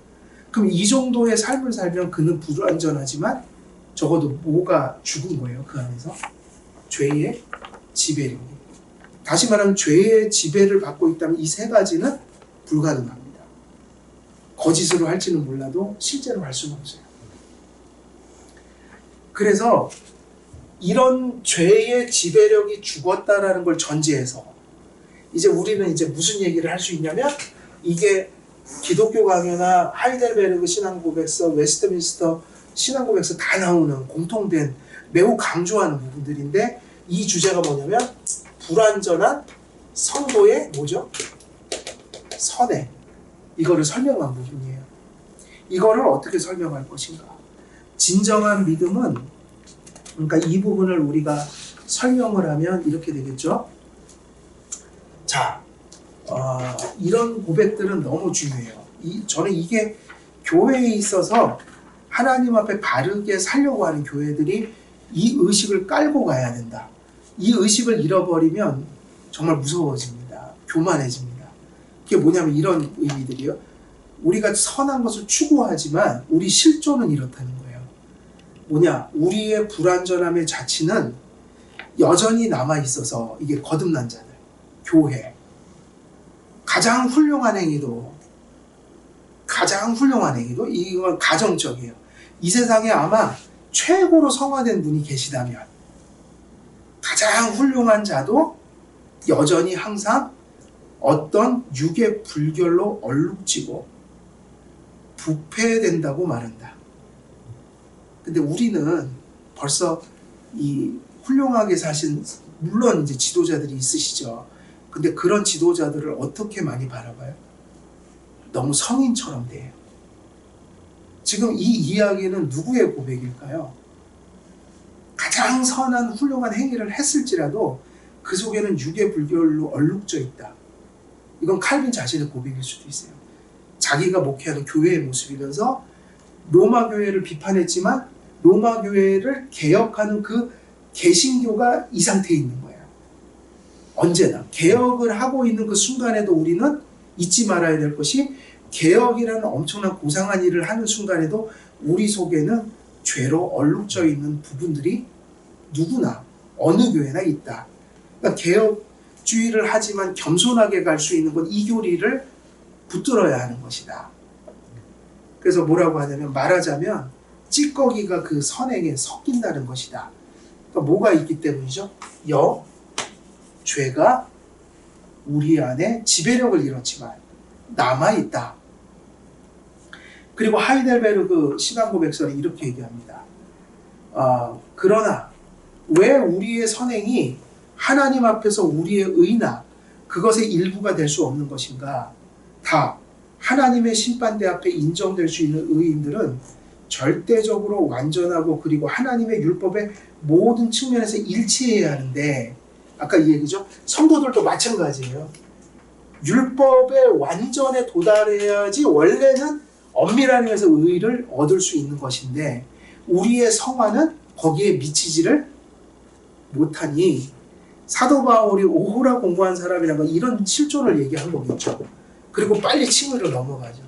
그럼 이 정도의 삶을 살면 그는 불완전하지만 적어도 뭐가 죽은 거예요? 그 안에서 죄의 지배력이. 다시 말하면 죄의 지배를 받고 있다면 이 세 가지는 불가능합니다. 거짓으로 할지는 몰라도 실제로 할 수는 없어요. 그래서 이런 죄의 지배력이 죽었다라는 걸 전제해서 이제 우리는 이제 무슨 얘기를 할 수 있냐면 이게 기독교 강요나 하이델베르그 신앙고백서, 웨스트민스터 신앙고백서 다 나오는 공통된 매우 강조하는 부분들인데 이 주제가 뭐냐면 불완전한 성도의 뭐죠? 선행. 이거를 설명한 부분이에요. 이거를 어떻게 설명할 것인가? 진정한 믿음은, 그러니까 이 부분을 우리가 설명을 하면 이렇게 되겠죠. 자, 이런 고백들은 너무 중요해요. 저는 이게 교회에 있어서 하나님 앞에 바르게 살려고 하는 교회들이 이 의식을 깔고 가야 된다. 이 의식을 잃어버리면 정말 무서워집니다. 교만해집니다. 그게 뭐냐면 이런 의미들이요. 우리가 선한 것을 추구하지만 우리 실존은 이렇다는 거예요. 뭐냐? 우리의 불완전함의 자취는 여전히 남아있어서 이게 거듭난 자들, 교회. 가장 훌륭한 행위도 이건 가정적이에요. 이 세상에 아마 최고로 성화된 분이 계시다면 가장 훌륭한 자도 여전히 항상 어떤 육의 불결로 얼룩지고 부패된다고 말한다. 근데 우리는 벌써 이 훌륭하게 사신, 물론 이제 지도자들이 있으시죠. 근데 그런 지도자들을 어떻게 많이 바라봐요? 너무 성인처럼 돼요. 지금 이 이야기는 누구의 고백일까요? 가장 선한 훌륭한 행위를 했을지라도 그 속에는 육의 불결로 얼룩져 있다. 이건 칼빈 자신의 고백일 수도 있어요. 자기가 목회하는 교회의 모습이면서 로마 교회를 비판했지만 로마 교회를 개혁하는 그 개신교가 이 상태에 있는 거예요. 언제나 개혁을 하고 있는 그 순간에도 우리는 잊지 말아야 될 것이, 개혁이라는 엄청난 고상한 일을 하는 순간에도 우리 속에는 죄로 얼룩져 있는 부분들이 누구나 어느 교회나 있다. 그러니까 개혁주의를 하지만 겸손하게 갈 수 있는 건 이 교리를 붙들어야 하는 것이다. 그래서 뭐라고 하냐면, 말하자면 찌꺼기가 그 선행에 섞인다는 것이다. 그러니까 뭐가 있기 때문이죠? 죄가 우리 안에 지배력을 잃었지만 남아있다. 그리고 하이델베르그 신앙고백서는 이렇게 얘기합니다. 그러나 왜 우리의 선행이 하나님 앞에서 우리의 의나 그것의 일부가 될 수 없는 것인가? 다 하나님의 심판대 앞에 인정될 수 있는 의인들은 절대적으로 완전하고 그리고 하나님의 율법의 모든 측면에서 일치해야 하는데, 아까 이 얘기죠. 성도들도 마찬가지예요. 율법의 완전에 도달해야지 원래는 엄밀한 의미에서 의를 얻을 수 있는 것인데, 우리의 성화는 거기에 미치지를 못하니 사도 바울이 오호라 공부한 사람이라는 건 이런 실존을 얘기한 거겠죠. 그리고 빨리 칭의로 넘어가죠.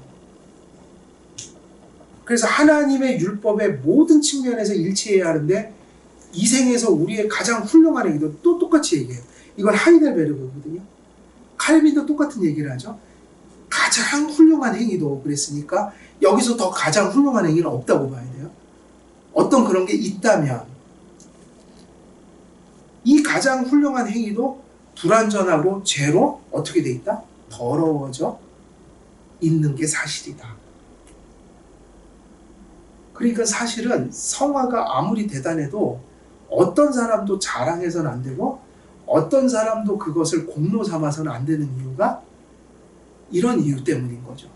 그래서 하나님의 율법의 모든 측면에서 일치해야 하는데, 이 생에서 우리의 가장 훌륭한 행위도 또 똑같이 얘기해요. 이건 하이델베르그거든요. 칼빈도 똑같은 얘기를 하죠. 가장 훌륭한 행위도 그랬으니까 여기서 더 가장 훌륭한 행위는 없다고 봐야 돼요. 어떤 그런 게 있다면 이 가장 훌륭한 행위도 불완전하고 죄로 어떻게 돼 있다? 더러워져 있는 게 사실이다. 그러니까 사실은 성화가 아무리 대단해도 어떤 사람도 자랑해서는 안 되고 어떤 사람도 그것을 공로 삼아서는 안 되는 이유가 이런 이유 때문인 거죠.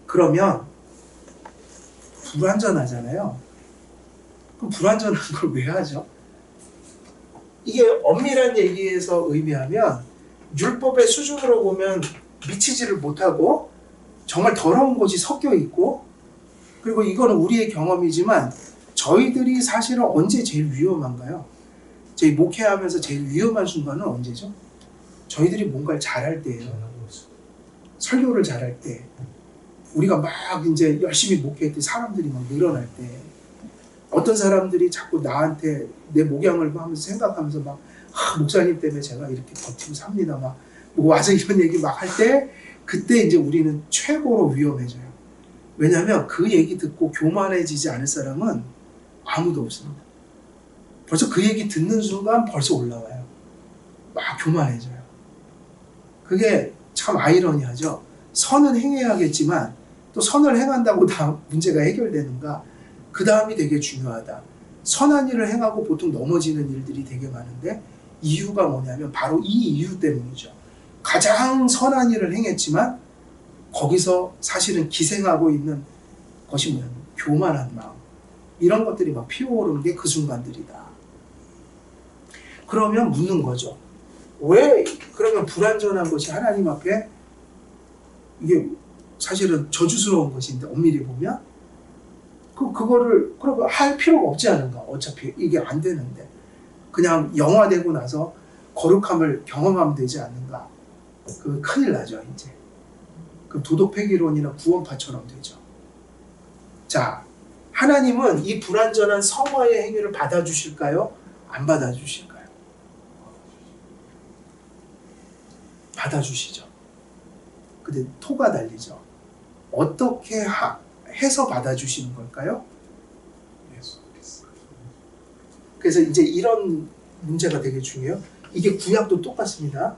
그러면 불완전하잖아요. 그럼 불완전한 걸 왜 하죠? 이게 엄밀한 얘기에서 의미하면 율법의 수준으로 보면 미치지를 못하고 정말 더러운 것이 섞여 있고, 그리고 이거는 우리의 경험이지만 저희들이 사실은 언제 제일 위험한가요? 저희 목회하면서 제일 위험한 순간은 언제죠? 저희들이 뭔가를 잘할 때예요. 설교를 잘할 때, 우리가 막 이제 열심히 목회할 때, 사람들이 막 늘어날 때, 어떤 사람들이 자꾸 나한테 내 목양을 하면서 생각하면서 막 목사님 때문에 제가 이렇게 버티고 삽니다, 막 뭐 와서 이런 얘기 막 할 때, 그때 이제 우리는 최고로 위험해져요. 왜냐하면 그 얘기 듣고 교만해지지 않을 사람은 아무도 없습니다. 벌써 그 얘기 듣는 순간 벌써 올라와요. 막 교만해져요. 그게 참 아이러니하죠. 선은 행해야겠지만 또 선을 행한다고 다 문제가 해결되는가? 그 다음이 되게 중요하다. 선한 일을 행하고 보통 넘어지는 일들이 되게 많은데, 이유가 뭐냐면 바로 이 이유 때문이죠. 가장 선한 일을 행했지만 거기서 사실은 기생하고 있는 것이 뭐냐면 교만한 마음, 이런 것들이 막 피어오르는 게 그 순간들이다. 그러면 묻는 거죠. 왜 그러면 불완전한 것이 하나님 앞에 이게 사실은 저주스러운 것인데 엄밀히 보면 그거를 그러면 할 필요가 없지 않은가? 어차피 이게 안 되는데 그냥 영화되고 나서 거룩함을 경험하면 되지 않는가? 그 큰일 나죠 이제. 그럼 도덕폐기론이나 구원파처럼 되죠. 자, 하나님은 이 불완전한 성화의 행위를 받아주실까요? 안 받아주실까요? 받아주시죠. 근데 토가 달리죠. 어떻게 해서 받아주시는 걸까요? 그래서 이제 이런 문제가 되게 중요해요. 이게 구약도 똑같습니다.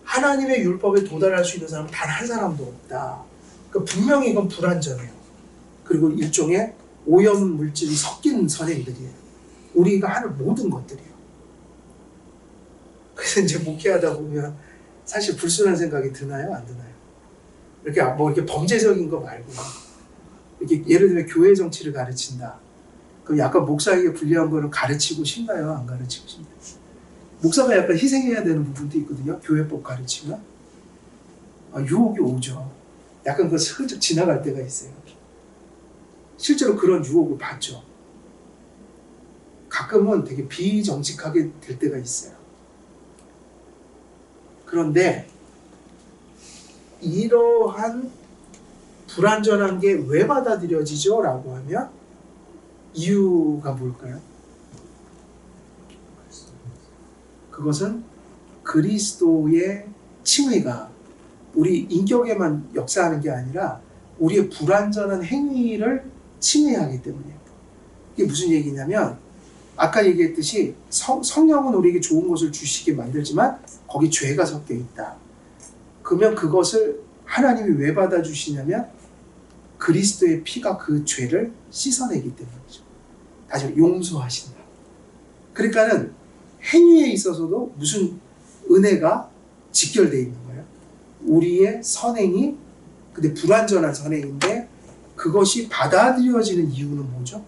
하나님의 율법에 도달할 수 있는 사람은 단 한 사람도 없다. 그러니까 분명히 이건 불완전해요. 그리고 일종의 오염 물질이 섞인 선행들이에요. 우리가 하는 모든 것들이에요. 그래서 이제 목회하다 보면 사실 불순한 생각이 드나요? 안 드나요? 이렇게 뭐 이렇게 범죄적인 거 말고 이렇게 예를 들면 교회 정치를 가르친다. 그럼 약간 목사에게 불리한 거는 가르치고 싶나요? 안 가르치고 싶나요? 목사가 약간 희생해야 되는 부분도 있거든요. 교회법 가르치면 유혹이 오죠. 약간 그 슬쩍 지나갈 때가 있어요. 실제로 그런 유혹을 받죠. 가끔은 되게 비정직하게 될 때가 있어요. 그런데 이러한 불완전한 게 왜 받아들여지죠? 라고 하면 이유가 뭘까요? 그것은 그리스도의 칭의가 우리 인격에만 역사하는 게 아니라 우리의 불완전한 행위를 칭의하기 때문이에요. 이게 무슨 얘기냐면 아까 얘기했듯이 성령은 우리에게 좋은 것을 주시게 만들지만 거기 죄가 섞여 있다. 그러면 그것을 하나님이 왜 받아주시냐면 그리스도의 피가 그 죄를 씻어내기 때문이죠. 다시 말해 용서하신다. 그러니까는 행위에 있어서도 무슨 은혜가 직결되어 있는 거예요. 우리의 선행이 근데 불완전한 선행인데 그것이 받아들여지는 이유는 뭐죠?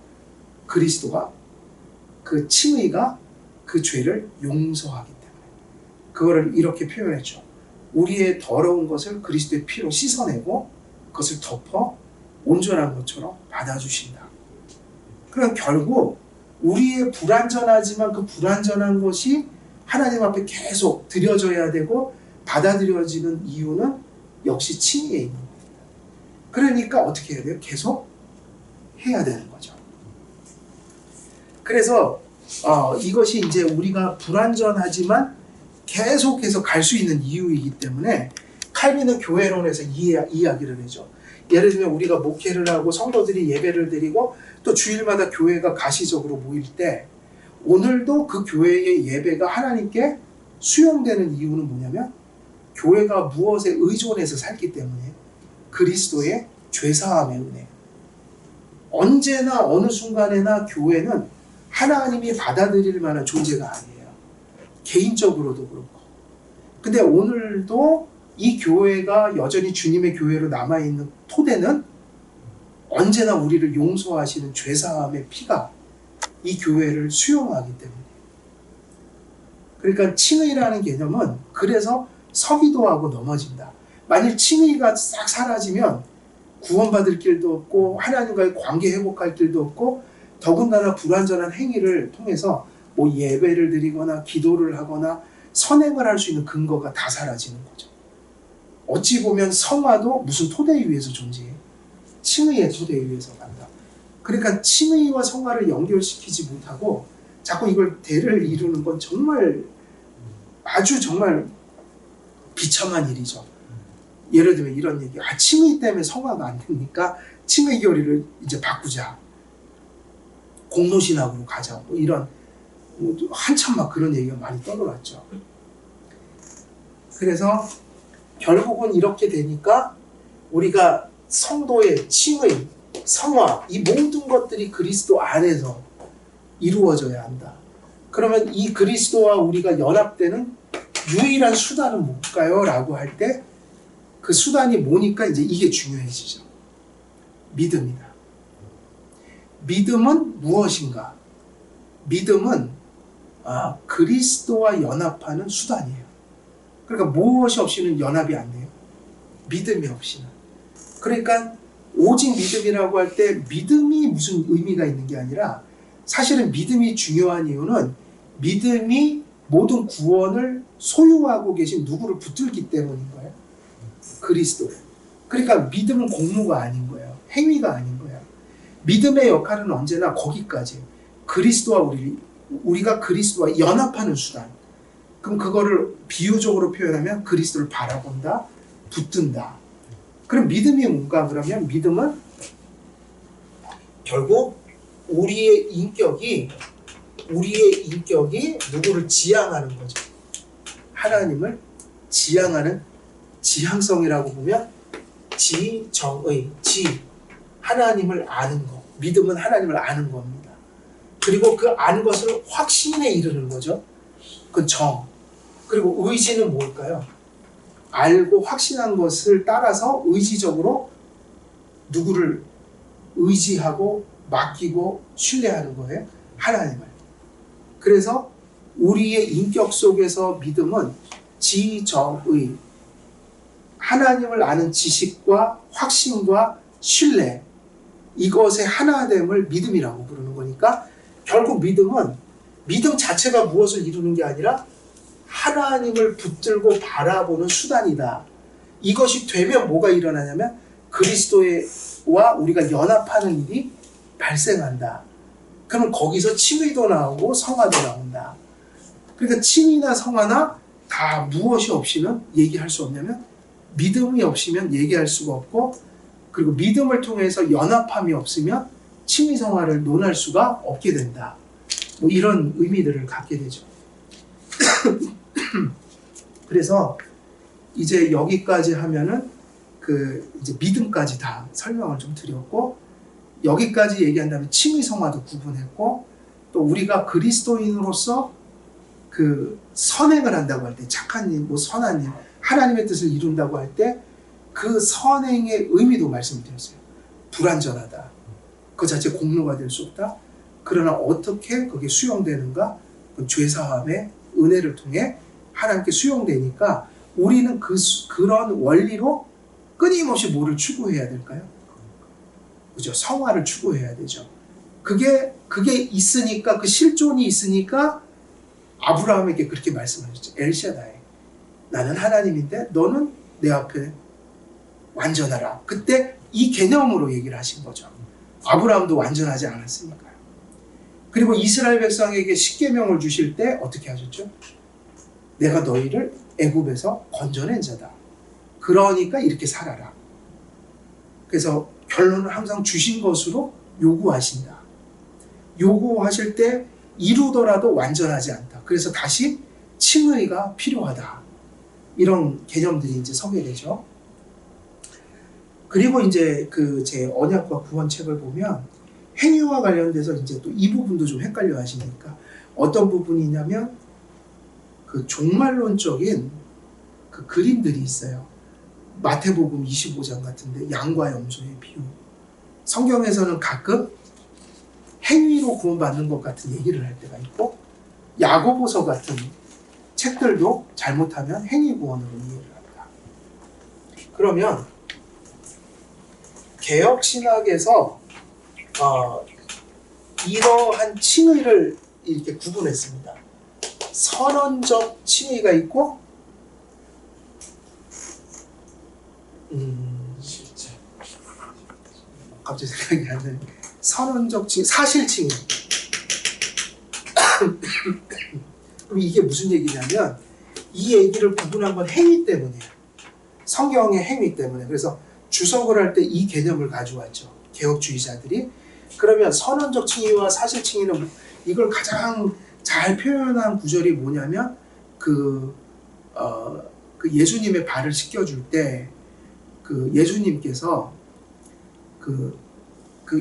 그리스도가 그 칭의가 그 죄를 용서하기 때문에. 그거를 이렇게 표현했죠. 우리의 더러운 것을 그리스도의 피로 씻어내고 그것을 덮어 온전한 것처럼 받아주신다. 그럼 결국 우리의 불완전하지만 그 불완전한 것이 하나님 앞에 계속 드려져야 되고 받아들여지는 이유는 역시 칭의에 있는 겁니다. 그러니까 어떻게 해야 돼요? 계속 해야 되는 거죠. 그래서 이것이 이제 우리가 불완전하지만 계속해서 갈 수 있는 이유이기 때문에 칼빈은 교회론에서 이야기를 해죠. 예를 들면 우리가 목회를 하고 성도들이 예배를 드리고 또 주일마다 교회가 가시적으로 모일 때 오늘도 그 교회의 예배가 하나님께 수용되는 이유는 뭐냐면 교회가 무엇에 의존해서 살기 때문에 그리스도의 죄사함의 은혜. 언제나 어느 순간에나 교회는 하나님이 받아들일 만한 존재가 아니에요. 개인적으로도 그렇고. 근데 오늘도 이 교회가 여전히 주님의 교회로 남아있는 토대는 언제나 우리를 용서하시는 죄사함의 피가 이 교회를 수용하기 때문에. 그러니까 칭의라는 개념은 그래서 서기도 하고 넘어진다. 만일 칭의가 싹 사라지면 구원받을 길도 없고 하나님과의 관계 회복할 길도 없고 더군다나 불완전한 행위를 통해서 뭐 예배를 드리거나 기도를 하거나 선행을 할 수 있는 근거가 다 사라지는 거죠. 어찌 보면 성화도 무슨 토대 위에서 존재해? 칭의의 토대 위에서 간다. 그러니까 칭의와 성화를 연결시키지 못하고 자꾸 이걸 대를 이루는 건 정말 아주 정말 비참한 일이죠. 예를 들면 이런 얘기, 칭의 때문에 성화가 안 되니까 칭의 교리를 이제 바꾸자. 공로신학으로 가자. 뭐 이런 한참 막 그런 얘기가 많이 떠돌았죠. 그래서 결국은 이렇게 되니까 우리가 성도의 칭의, 성화 이 모든 것들이 그리스도 안에서 이루어져야 한다. 그러면 이 그리스도와 우리가 연합되는 유일한 수단은 뭘까요? 라고 할 때 그 수단이 뭐니까 이제 이게 중요해지죠. 믿음이다. 믿음은 무엇인가? 믿음은 그리스도와 연합하는 수단이에요. 그러니까 무엇이 없이는 연합이 안 돼요. 믿음이 없이는. 그러니까 오직 믿음이라고 할 때 믿음이 무슨 의미가 있는 게 아니라 사실은 믿음이 중요한 이유는 믿음이 모든 구원을 소유하고 계신 누구를 붙들기 때문인 거예요. 그리스도를. 그러니까 믿음은 공로가 아닌 거예요. 행위가 아닌 거예요. 믿음의 역할은 언제나 거기까지예요. 그리스도와 우리가 그리스도와 연합하는 수단. 그럼 그거를 비유적으로 표현하면 그리스도를 바라본다, 붙든다. 그럼 믿음이 뭔가 그러면 믿음은 결국 우리의 인격이 누구를 지향하는 거죠. 하나님을 지향하는 지향성이라고 보면 지정의, 하나님을 아는 것. 믿음은 하나님을 아는 겁니다. 그리고 그 아는 것을 확신에 이르는 거죠. 그 정. 그리고 의지는 뭘까요? 알고 확신한 것을 따라서 의지적으로 누구를 의지하고 맡기고 신뢰하는 거예요. 하나님을. 그래서 우리의 인격 속에서 믿음은 지정의, 하나님을 아는 지식과 확신과 신뢰, 이것의 하나됨을 믿음이라고 부르는 거니까 결국 믿음은 믿음 자체가 무엇을 이루는 게 아니라 하나님을 붙들고 바라보는 수단이다. 이것이 되면 뭐가 일어나냐면 그리스도와 우리가 연합하는 일이 발생한다. 그러면 거기서 칭의도 나오고 성화도 나온다. 그러니까 칭의나 성화나 다 무엇이 없이는 얘기할 수 없냐면 믿음이 없으면 얘기할 수가 없고, 그리고 믿음을 통해서 연합함이 없으면 칭의 성화를 논할 수가 없게 된다. 뭐 이런 의미들을 갖게 되죠. 그래서 이제 여기까지 하면은 이제 믿음까지 다 설명을 좀 드렸고, 여기까지 얘기한다면 칭의 성화도 구분했고, 또 우리가 그리스도인으로서 그 선행을 한다고 할 때, 착한 일, 뭐 선한 일, 하나님의 뜻을 이룬다고 할 때 그 선행의 의미도 말씀드렸어요. 불완전하다. 그 자체 공로가 될 수 없다. 그러나 어떻게 그게 수용되는가? 죄사함의 은혜를 통해 하나님께 수용되니까 우리는 그런 원리로 끊임없이 뭐를 추구해야 될까요? 그죠? 성화를 추구해야 되죠. 그게 있으니까, 그 실존이 있으니까 아브라함에게 그렇게 말씀하셨죠. 엘샤다이. 나는 하나님인데 너는 내 앞에 완전하라. 그때 이 개념으로 얘기를 하신 거죠. 아브라함도 완전하지 않았으니까요. 그리고 이스라엘 백성에게 십계명을 주실 때 어떻게 하셨죠? 내가 너희를 애굽에서 건져낸 자다. 그러니까 이렇게 살아라. 그래서 결론은 항상 주신 것으로 요구하신다. 요구하실 때 이루더라도 완전하지 않다. 그래서 다시 칭의가 필요하다. 이런 개념들이 이제 서게 되죠. 그리고 이제 제 언약과 구원책을 보면 행위와 관련돼서 이제 또 이 부분도 좀 헷갈려 하시니까 어떤 부분이냐면 그 종말론적인 그 그림들이 있어요. 마태복음 25장 같은데 양과 염소의 비유. 성경에서는 가끔 행위로 구원받는 것 같은 얘기를 할 때가 있고, 야고보서 같은 책들도 잘못하면 행위 구원으로 이해를 합니다. 그러면 개혁신학에서 이러한 칭의를 이렇게 구분했습니다. 선언적 칭의가 있고 실제. 갑자기 생각이 안 나네. 선언적 칭의, 사실 칭의. 그럼 이게 무슨 얘기냐면 이 얘기를 구분한 건 행위 때문이에요. 성경의 행위 때문에. 그래서 주석을 할 때 이 개념을 가져왔죠. 개혁주의자들이. 그러면 선언적 칭의와 사실 칭의는 이걸 가장 잘 표현한 구절이 뭐냐면 그 예수님의 발을 씻겨줄 때 그 예수님께서 그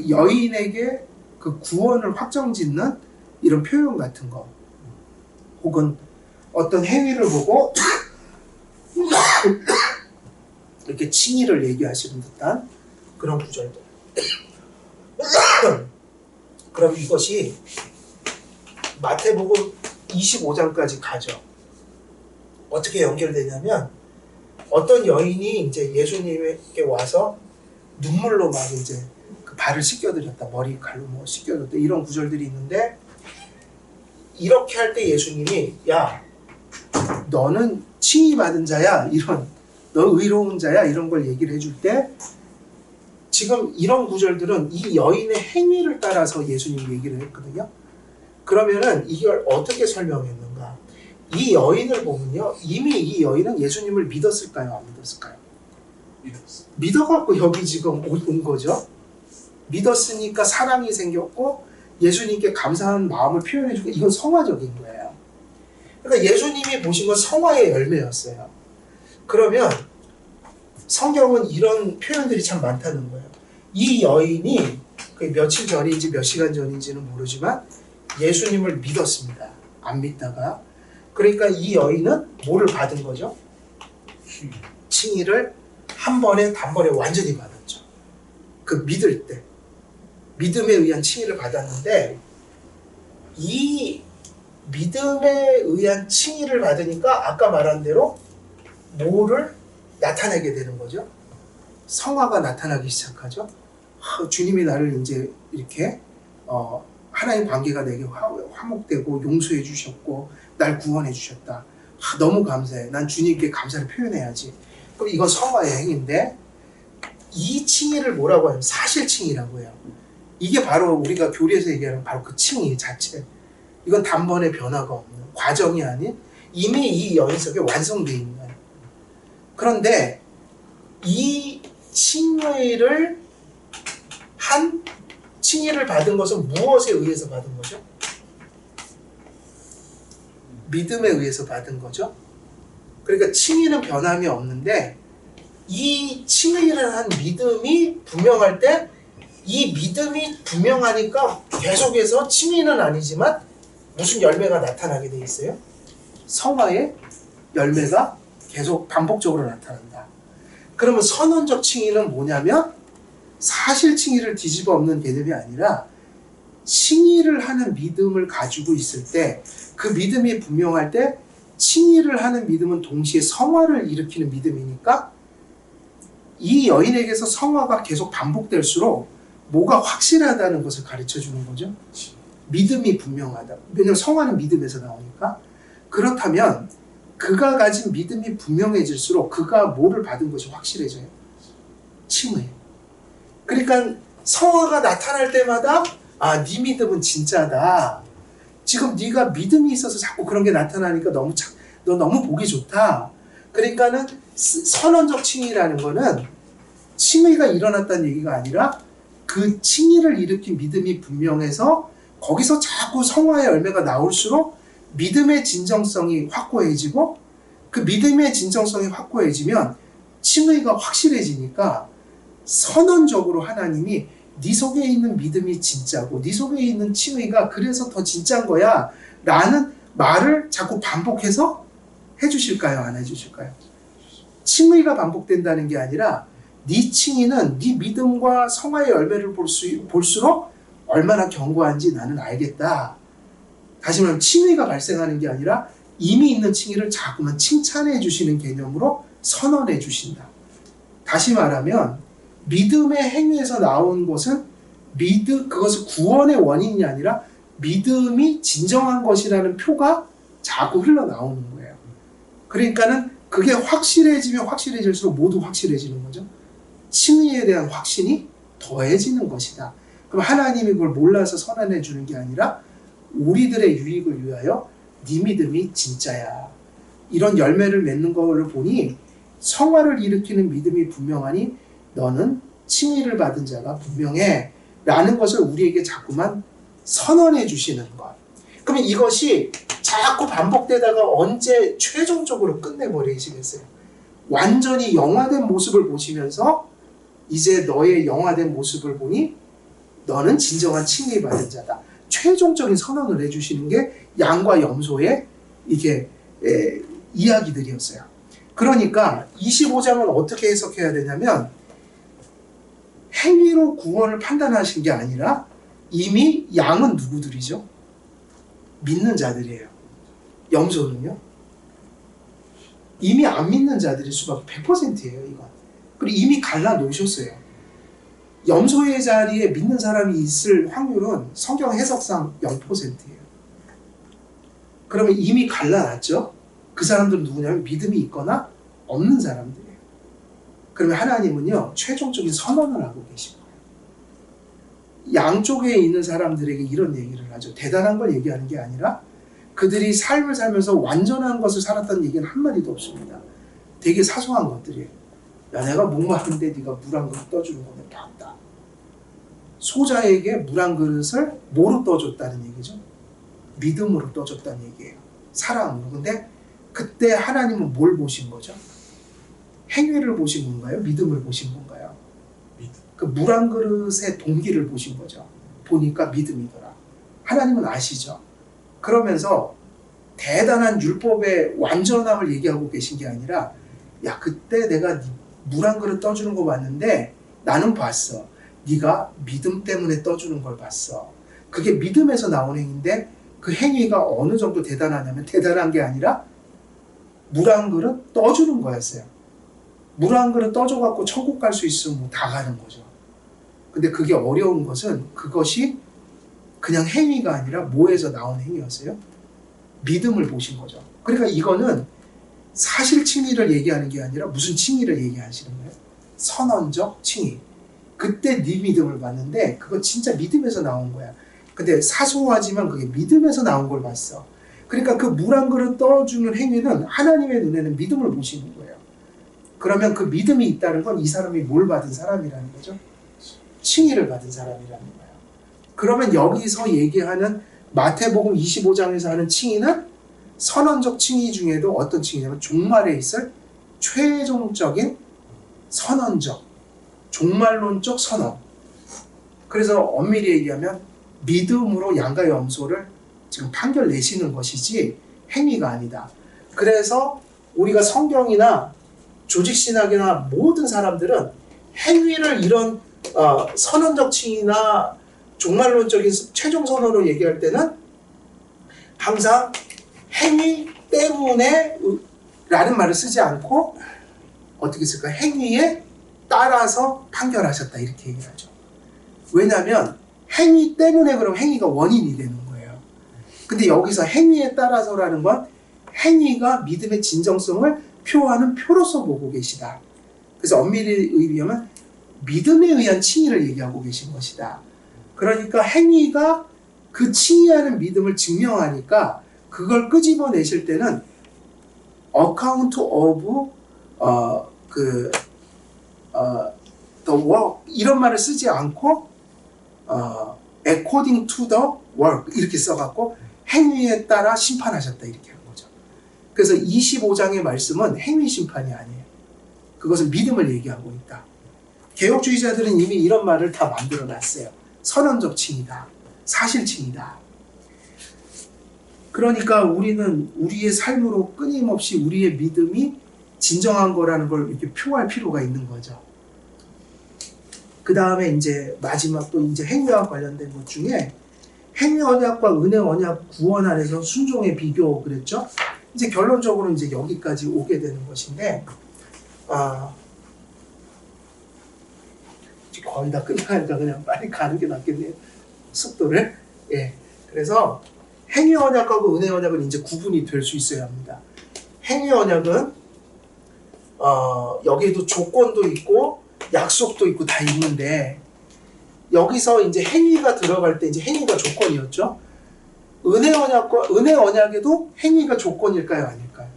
여인에게 그 구원을 확정짓는 이런 표현 같은 거, 혹은 어떤 행위를 보고 이렇게 칭의를 얘기하시는 듯한 그런 구절들. 그럼 이것이 마태복음 25장까지 가죠. 어떻게 연결되냐면 어떤 여인이 이제 예수님에게 와서 눈물로 막 이제 그 발을 씻겨드렸다, 머리 칼로 뭐 씻겨줬다, 이런 구절들이 있는데, 이렇게 할 때 예수님이 야, 너는 칭의 받은 자야, 이런, 너 의로운 자야, 이런 걸 얘기를 해줄 때, 지금 이런 구절들은 이 여인의 행위를 따라서 예수님이 얘기를 했거든요. 그러면은 이걸 어떻게 설명했는가? 이 여인을 보면요, 이미 이 여인은 예수님을 믿었을까요, 안 믿었을까요? 믿었어. 믿어갖고 여기 지금 온 거죠. 믿었으니까 사랑이 생겼고 예수님께 감사한 마음을 표현해주고, 이건 성화적인 거예요. 그러니까 예수님이 보신 건 성화의 열매였어요. 그러면 성경은 이런 표현들이 참 많다는 거예요. 이 여인이 며칠 전인지 몇 시간 전인지는 모르지만 예수님을 믿었습니다. 안 믿다가. 그러니까 이 여인은 뭐를 받은 거죠? 칭의를 한 번에 단번에 완전히 받았죠. 그 믿을 때 믿음에 의한 칭의를 받았는데, 이 믿음에 의한 칭의를 받으니까 아까 말한 대로 뭐를 나타내게 되는 거죠? 성화가 나타나기 시작하죠. 주님이 나를 이제 이렇게 하나님 관계가 내게 화목되고 용서해 주셨고 날 구원해 주셨다. 너무 감사해. 난 주님께 감사를 표현해야지. 그럼 이건 성화의 행위인데, 이 칭의를 뭐라고 하냐면 사실칭의라고 해요. 이게 바로 우리가 교리에서 얘기하는 바로 그 칭의 자체. 이건 단번에 변화가 없는 과정이 아닌 이미 이 여인 속에 완성되어 있는 거예요. 그런데 이 칭의를 받은 것은 무엇에 의해서 받은 거죠? 믿음에 의해서 받은 거죠. 그러니까 칭의는 변함이 없는데, 이 칭의를 한 믿음이 분명할 때, 이 믿음이 분명하니까 계속해서 칭의는 아니지만 무슨 열매가 나타나게 돼 있어요? 성화의 열매가 계속 반복적으로 나타난다. 그러면 선언적 칭의는 뭐냐면 사실 칭의를 뒤집어 엎는 개념이 아니라, 칭의를 하는 믿음을 가지고 있을 때, 그 믿음이 분명할 때 칭의를 하는 믿음은 동시에 성화를 일으키는 믿음이니까, 이 여인에게서 성화가 계속 반복될수록 뭐가 확실하다는 것을 가르쳐 주는 거죠. 믿음이 분명하다. 왜냐하면 성화는 믿음에서 나오니까. 그렇다면 그가 가진 믿음이 분명해질수록 그가 뭐를 받은 것이 확실해져요? 칭의. 그러니까 성화가 나타날 때마다 네 믿음은 진짜다. 지금 네가 믿음이 있어서 자꾸 그런 게 나타나니까 너 너무 보기 좋다. 그러니까는 선언적 칭의라는 거는 칭의가 일어났다는 얘기가 아니라 그 칭의를 일으킨 믿음이 분명해서 거기서 자꾸 성화의 열매가 나올수록 믿음의 진정성이 확고해지고, 그 믿음의 진정성이 확고해지면 칭의가 확실해지니까 선언적으로 하나님이 네 속에 있는 믿음이 진짜고 네 속에 있는 칭의가 그래서 더 진짜인 거야 라는 말을 자꾸 반복해서 해주실까요? 안 해주실까요? 칭의가 반복된다는 게 아니라 네 칭의는 네 믿음과 성화의 열매를 볼수록 얼마나 견고한지 나는 알겠다. 다시 말하면 칭의가 발생하는 게 아니라 이미 있는 칭의를 자꾸만 칭찬해 주시는 개념으로 선언해 주신다. 다시 말하면 믿음의 행위에서 나온 것은 그것은 구원의 원인이 아니라 믿음이 진정한 것이라는 표가 자꾸 흘러나오는 거예요. 그러니까는 그게 확실해지면 확실해질수록 모두 확실해지는 거죠. 칭의에 대한 확신이 더해지는 것이다. 그럼 하나님이 그걸 몰라서 선언해 주는 게 아니라 우리들의 유익을 위하여 네 믿음이 진짜야. 이런 열매를 맺는 거를 보니 성화를 일으키는 믿음이 분명하니 너는 칭의를 받은 자가 분명해 라는 것을 우리에게 자꾸만 선언해 주시는 것. 그러면 이것이 자꾸 반복되다가 언제 최종적으로 끝내버리시겠어요? 완전히 영화된 모습을 보시면서 이제 너의 영화된 모습을 보니 너는 진정한 칭의 받은 자다. 최종적인 선언을 해주시는 게 양과 염소의 이게 이야기들이었어요. 그러니까 25장은 어떻게 해석해야 되냐면 행위로 구원을 판단하신 게 아니라 이미 양은 누구들이죠? 믿는 자들이에요. 염소는요? 이미 안 믿는 자들이 수밖에 100%예요. 이건. 그리고 이미 갈라 놓으셨어요. 염소의 자리에 믿는 사람이 있을 확률은 성경 해석상 0%예요. 그러면 이미 갈라놨죠? 그 사람들은 누구냐면 믿음이 있거나 없는 사람들이에요. 그러면 하나님은요, 최종적인 선언을 하고 계신 거예요. 양쪽에 있는 사람들에게 이런 얘기를 하죠. 대단한 걸 얘기하는 게 아니라 그들이 삶을 살면서 완전한 것을 살았다는 얘기는 한마디도 없습니다. 되게 사소한 것들이에요. 야, 내가 목마른데 네가 물 한 그릇 떠주는 거는 봤다. 소자에게 물 한 그릇을 뭐로 떠줬다는 얘기죠? 믿음으로 떠줬다는 얘기예요. 사랑으로. 근데 그때 하나님은 뭘 보신 거죠? 행위를 보신 건가요? 믿음을 보신 건가요? 그 물 한 그릇의 동기를 보신 거죠. 보니까 믿음이더라. 하나님은 아시죠? 그러면서 대단한 율법의 완전함을 얘기하고 계신 게 아니라 야, 그때 내가 물 한 그릇 떠주는 거 봤는데 나는 봤어. 네가 믿음 때문에 떠주는 걸 봤어. 그게 믿음에서 나온 행위인데 그 행위가 어느 정도 대단하냐면 대단한 게 아니라 물 한 그릇 떠주는 거였어요. 물 한 그릇 떠줘갖고 천국 갈 수 있으면 뭐 다 가는 거죠. 근데 그게 어려운 것은 그것이 그냥 행위가 아니라 뭐에서 나온 행위였어요? 믿음을 보신 거죠. 그러니까 이거는 사실 칭의를 얘기하는 게 아니라 무슨 칭의를 얘기하시는 거예요? 선언적 칭의. 그때 네 믿음을 봤는데 그거 진짜 믿음에서 나온 거야. 근데 사소하지만 그게 믿음에서 나온 걸 봤어. 그러니까 그 물 한 그릇 떠주는 행위는 하나님의 눈에는 믿음을 보시는 거예요. 그러면 그 믿음이 있다는 건 이 사람이 뭘 받은 사람이라는 거죠? 칭의를 받은 사람이라는 거예요. 그러면 여기서 얘기하는 마태복음 25장에서 하는 칭의는 선언적 칭의 중에도 어떤 칭의냐면 종말에 있을 최종적인 선언적, 종말론적 선언. 그래서 엄밀히 얘기하면 믿음으로 양과 염소를 지금 판결 내시는 것이지 행위가 아니다. 그래서 우리가 성경이나 조직신학이나 모든 사람들은 행위를 이런 선언적 칭의나 종말론적인 최종 선언으로 얘기할 때는 항상 행위 때문에 라는 말을 쓰지 않고 어떻게 쓸까? 행위에 따라서 판결하셨다 이렇게 얘기하죠. 왜냐하면 행위 때문에 그럼 행위가 원인이 되는 거예요. 근데 여기서 행위에 따라서라는 건 행위가 믿음의 진정성을 표하는 표로서 보고 계시다. 그래서 엄밀히 의하면 믿음에 의한 칭의를 얘기하고 계신 것이다. 그러니까 행위가 그 칭의하는 믿음을 증명하니까 그걸 끄집어내실 때는 account of the work 이런 말을 쓰지 않고 according to the work 이렇게 써갖고 행위에 따라 심판하셨다 이렇게 한 거죠. 그래서 25장의 말씀은 행위 심판이 아니에요. 그것은 믿음을 얘기하고 있다. 개혁주의자들은 이미 이런 말을 다 만들어 놨어요. 선언적 칭의다. 사실칭의다. 그러니까 우리는 우리의 삶으로 끊임없이 우리의 믿음이 진정한 거라는 걸 이렇게 표할 필요가 있는 거죠. 그 다음에 이제 마지막 또 이제 행위와 관련된 것 중에 행위 언약과 은혜 언약 구원 안에서 순종의 비교 그랬죠. 이제 결론적으로 이제 여기까지 오게 되는 것인데, 거의 다 끝나니까 그냥 빨리 가는 게 낫겠네요. 속도를. 예. 그래서 행위 언약하고 은혜 언약은 이제 구분이 될 수 있어야 합니다. 행위 언약은 여기에도 조건도 있고 약속도 있고 다 있는데 여기서 이제 행위가 들어갈 때 이제 행위가 조건이었죠. 은혜 언약에도 행위가 조건일까요, 아닐까요?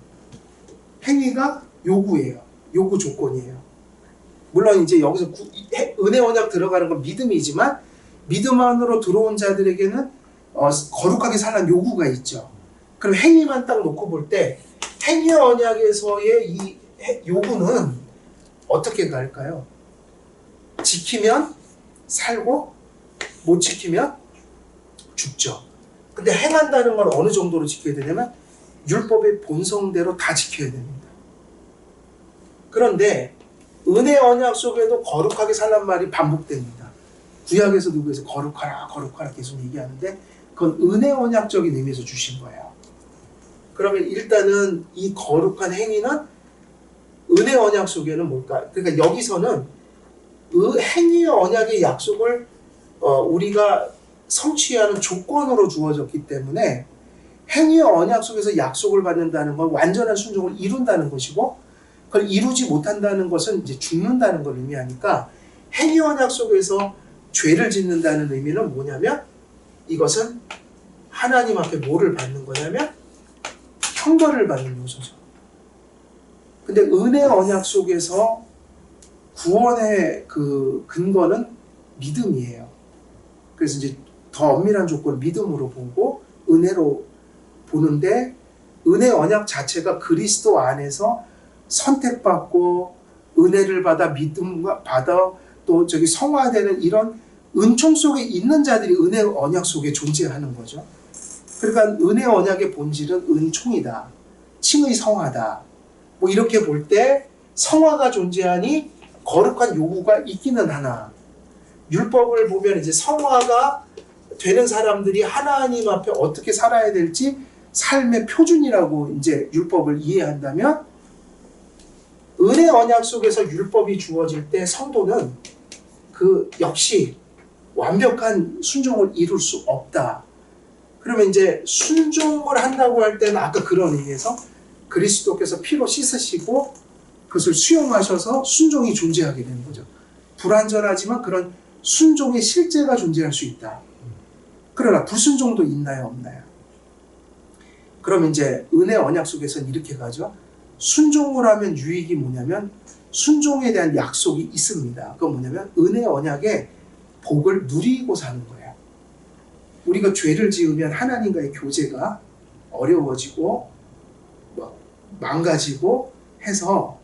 행위가 요구예요. 요구 조건이에요. 물론 이제 여기서 은혜 언약 들어가는 건 믿음이지만 믿음 안으로 들어온 자들에게는 거룩하게 살라는 요구가 있죠. 그럼 행위만 딱 놓고 볼 때 행위 언약에서의 이 요구는 어떻게 갈까요? 지키면 살고 못 지키면 죽죠. 근데 행한다는 건 어느 정도로 지켜야 되냐면 율법의 본성대로 다 지켜야 됩니다. 그런데 은혜 언약 속에도 거룩하게 살란 말이 반복됩니다. 구약에서도 그래서 거룩하라 거룩하라 계속 얘기하는데 그건 은혜 언약적인 의미에서 주신 거예요. 그러면 일단은 이 거룩한 행위는 은혜 언약 속에는 뭘까? 그러니까 여기서는 행위의 언약의 약속을 우리가 성취하는 조건으로 주어졌기 때문에 행위의 언약 속에서 약속을 받는다는 건 완전한 순종을 이룬다는 것이고 그걸 이루지 못한다는 것은 이제 죽는다는 걸 의미하니까 행위 언약 속에서 죄를 짓는다는 의미는 뭐냐면 이것은 하나님 앞에 뭐를 받는 거냐면 형벌을 받는 요소죠. 근데 은혜 언약 속에서 구원의 그 근거는 믿음이에요. 그래서 이제 더 엄밀한 조건을 믿음으로 보고 은혜로 보는데 은혜 언약 자체가 그리스도 안에서 선택받고 은혜를 받아 믿음 받아 또 저기 성화되는 이런 은총 속에 있는 자들이 은혜 언약 속에 존재하는 거죠. 그러니까 은혜 언약의 본질은 은총이다. 칭의 성화다. 뭐 이렇게 볼 때 성화가 존재하니 거룩한 요구가 있기는 하나 율법을 보면 이제 성화가 되는 사람들이 하나님 앞에 어떻게 살아야 될지 삶의 표준이라고 이제 율법을 이해한다면 은혜 언약 속에서 율법이 주어질 때 성도는 그 역시 완벽한 순종을 이룰 수 없다. 그러면 이제 순종을 한다고 할 때는 아까 그런 의미에서 그리스도께서 피로 씻으시고 그것을 수용하셔서 순종이 존재하게 되는 거죠. 불완전하지만 그런 순종의 실제가 존재할 수 있다. 그러나 불순종도 있나요, 없나요? 그럼 이제 은혜 언약 속에서는 이렇게 가죠. 순종을 하면 유익이 뭐냐면 순종에 대한 약속이 있습니다. 그건 뭐냐면 은혜 언약의 복을 누리고 사는 거예요. 우리가 죄를 지으면 하나님과의 교제가 어려워지고 망가지고 해서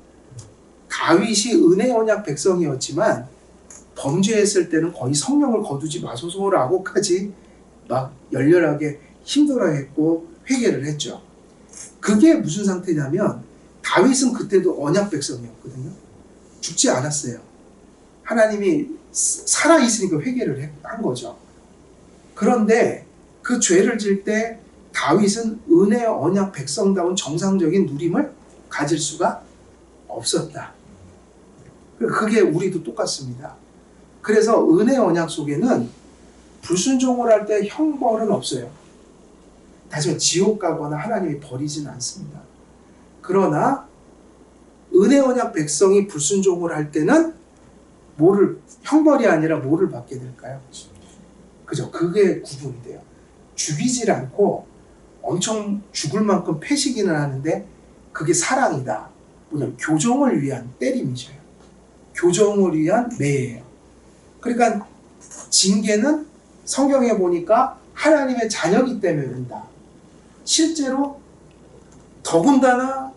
다윗이 은혜 언약 백성이었지만 범죄했을 때는 거의 성령을 거두지 마소서라고까지 막 열렬하게 힘들어했고 회개를 했죠. 그게 무슨 상태냐면 다윗은 그때도 언약 백성이었거든요. 죽지 않았어요. 하나님이 살아있으니까 회개를 한 거죠. 그런데 그 죄를 질 때 다윗은 은혜 언약 백성다운 정상적인 누림을 가질 수가 없었다. 그게 우리도 똑같습니다. 그래서 은혜 언약 속에는 불순종을 할 때 형벌은 없어요. 다시 말해 지옥 가거나 하나님이 버리진 않습니다. 그러나 은혜 언약 백성이 불순종을 할 때는 형벌이 아니라 뭐를 받게 될까요? 그죠? 그게 구분이 돼요. 죽이질 않고 엄청 죽을 만큼 패시기는 하는데 그게 사랑이다. 뭐냐면 교정을 위한 때림이죠. 교정을 위한 매예요. 그러니까 징계는 성경에 보니까 하나님의 자녀이기 때문에 된다. 실제로 더군다나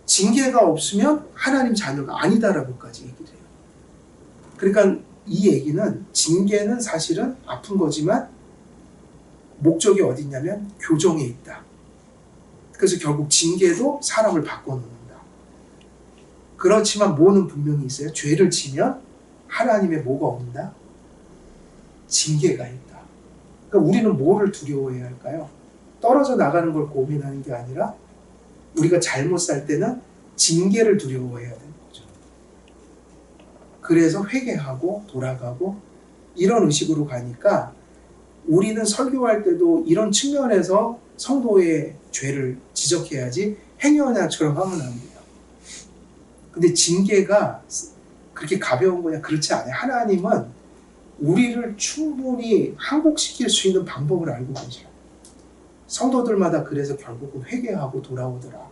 징계가 없으면 하나님 자녀가 아니다라고까지 얘기를 해요. 그러니까 이 얘기는 징계는 사실은 아픈 거지만 목적이 어디 있냐면 교정에 있다. 그래서 결국 징계도 사람을 바꿔놓는다. 그렇지만 뭐는 분명히 있어요. 죄를 지면 하나님의 뭐가 온다? 징계가 있다. 그러니까 우리는 뭐를 두려워해야 할까요? 떨어져 나가는 걸 고민하는 게 아니라 우리가 잘못 살 때는 징계를 두려워해야 되는 거죠. 그래서 회개하고 돌아가고 이런 의식으로 가니까 우리는 설교할 때도 이런 측면에서 성도의 죄를 지적해야지 행여냐처럼 하면 안 돼요. 근데 징계가 그렇게 가벼운 거냐? 그렇지 않아요. 하나님은 우리를 충분히 항복시킬 수 있는 방법을 알고 계셔요. 성도들마다 그래서 결국은 회개하고 돌아오더라.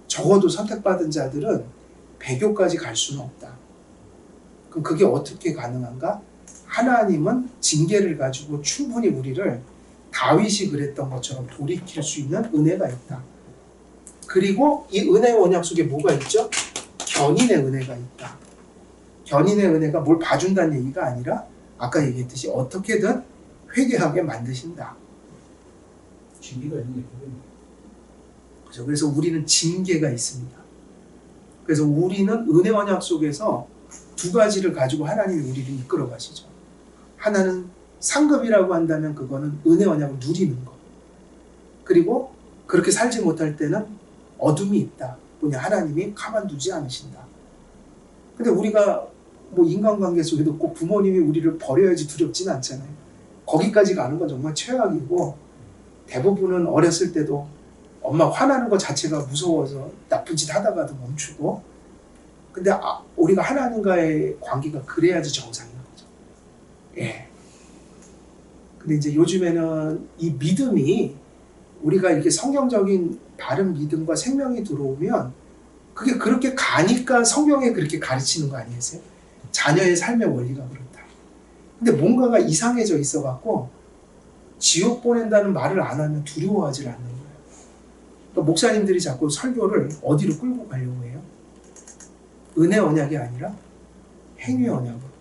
적어도 선택받은 자들은 배교까지 갈 수는 없다. 그럼 그게 어떻게 가능한가? 하나님은 징계를 가지고 충분히 우리를 다윗이 그랬던 것처럼 돌이킬 수 있는 은혜가 있다. 그리고 이 은혜의 언약 속에 뭐가 있죠? 견인의 은혜가 있다. 견인의 은혜가 뭘 봐준다는 얘기가 아니라 아까 얘기했듯이 어떻게든 회개하게 만드신다. 징계가 있는 게 그거예요. 그래서 우리는 징계가 있습니다. 그래서 우리는 은혜 언약 속에서 두 가지를 가지고 하나님이 우리를 이끌어 가시죠. 하나는 상급이라고 한다면 그거는 은혜 언약을 누리는 것. 그리고 그렇게 살지 못할 때는 어둠이 있다. 뭐냐, 하나님이 가만두지 않으신다. 근데 우리가 뭐 인간관계 속에도 꼭 부모님이 우리를 버려야지 두렵지는 않잖아요. 거기까지 가는 건 정말 최악이고, 대부분은 어렸을 때도 엄마 화나는 것 자체가 무서워서 나쁜 짓 하다가도 멈추고, 근데 우리가 하나님과의 관계가 그래야지 정상인 거죠. 예. 근데 이제 요즘에는 이 믿음이, 우리가 이렇게 성경적인 바른 믿음과 생명이 들어오면 그게 그렇게 가니까 성경에 그렇게 가르치는 거 아니겠어요? 자녀의 삶의 원리가 그렇다. 근데 뭔가가 이상해져 있어 갖고 지옥 보낸다는 말을 안 하면 두려워하지 않는 거예요. 그러니까 목사님들이 자꾸 설교를 어디로 끌고 가려고 해요? 은혜 언약이 아니라 행위 언약으로.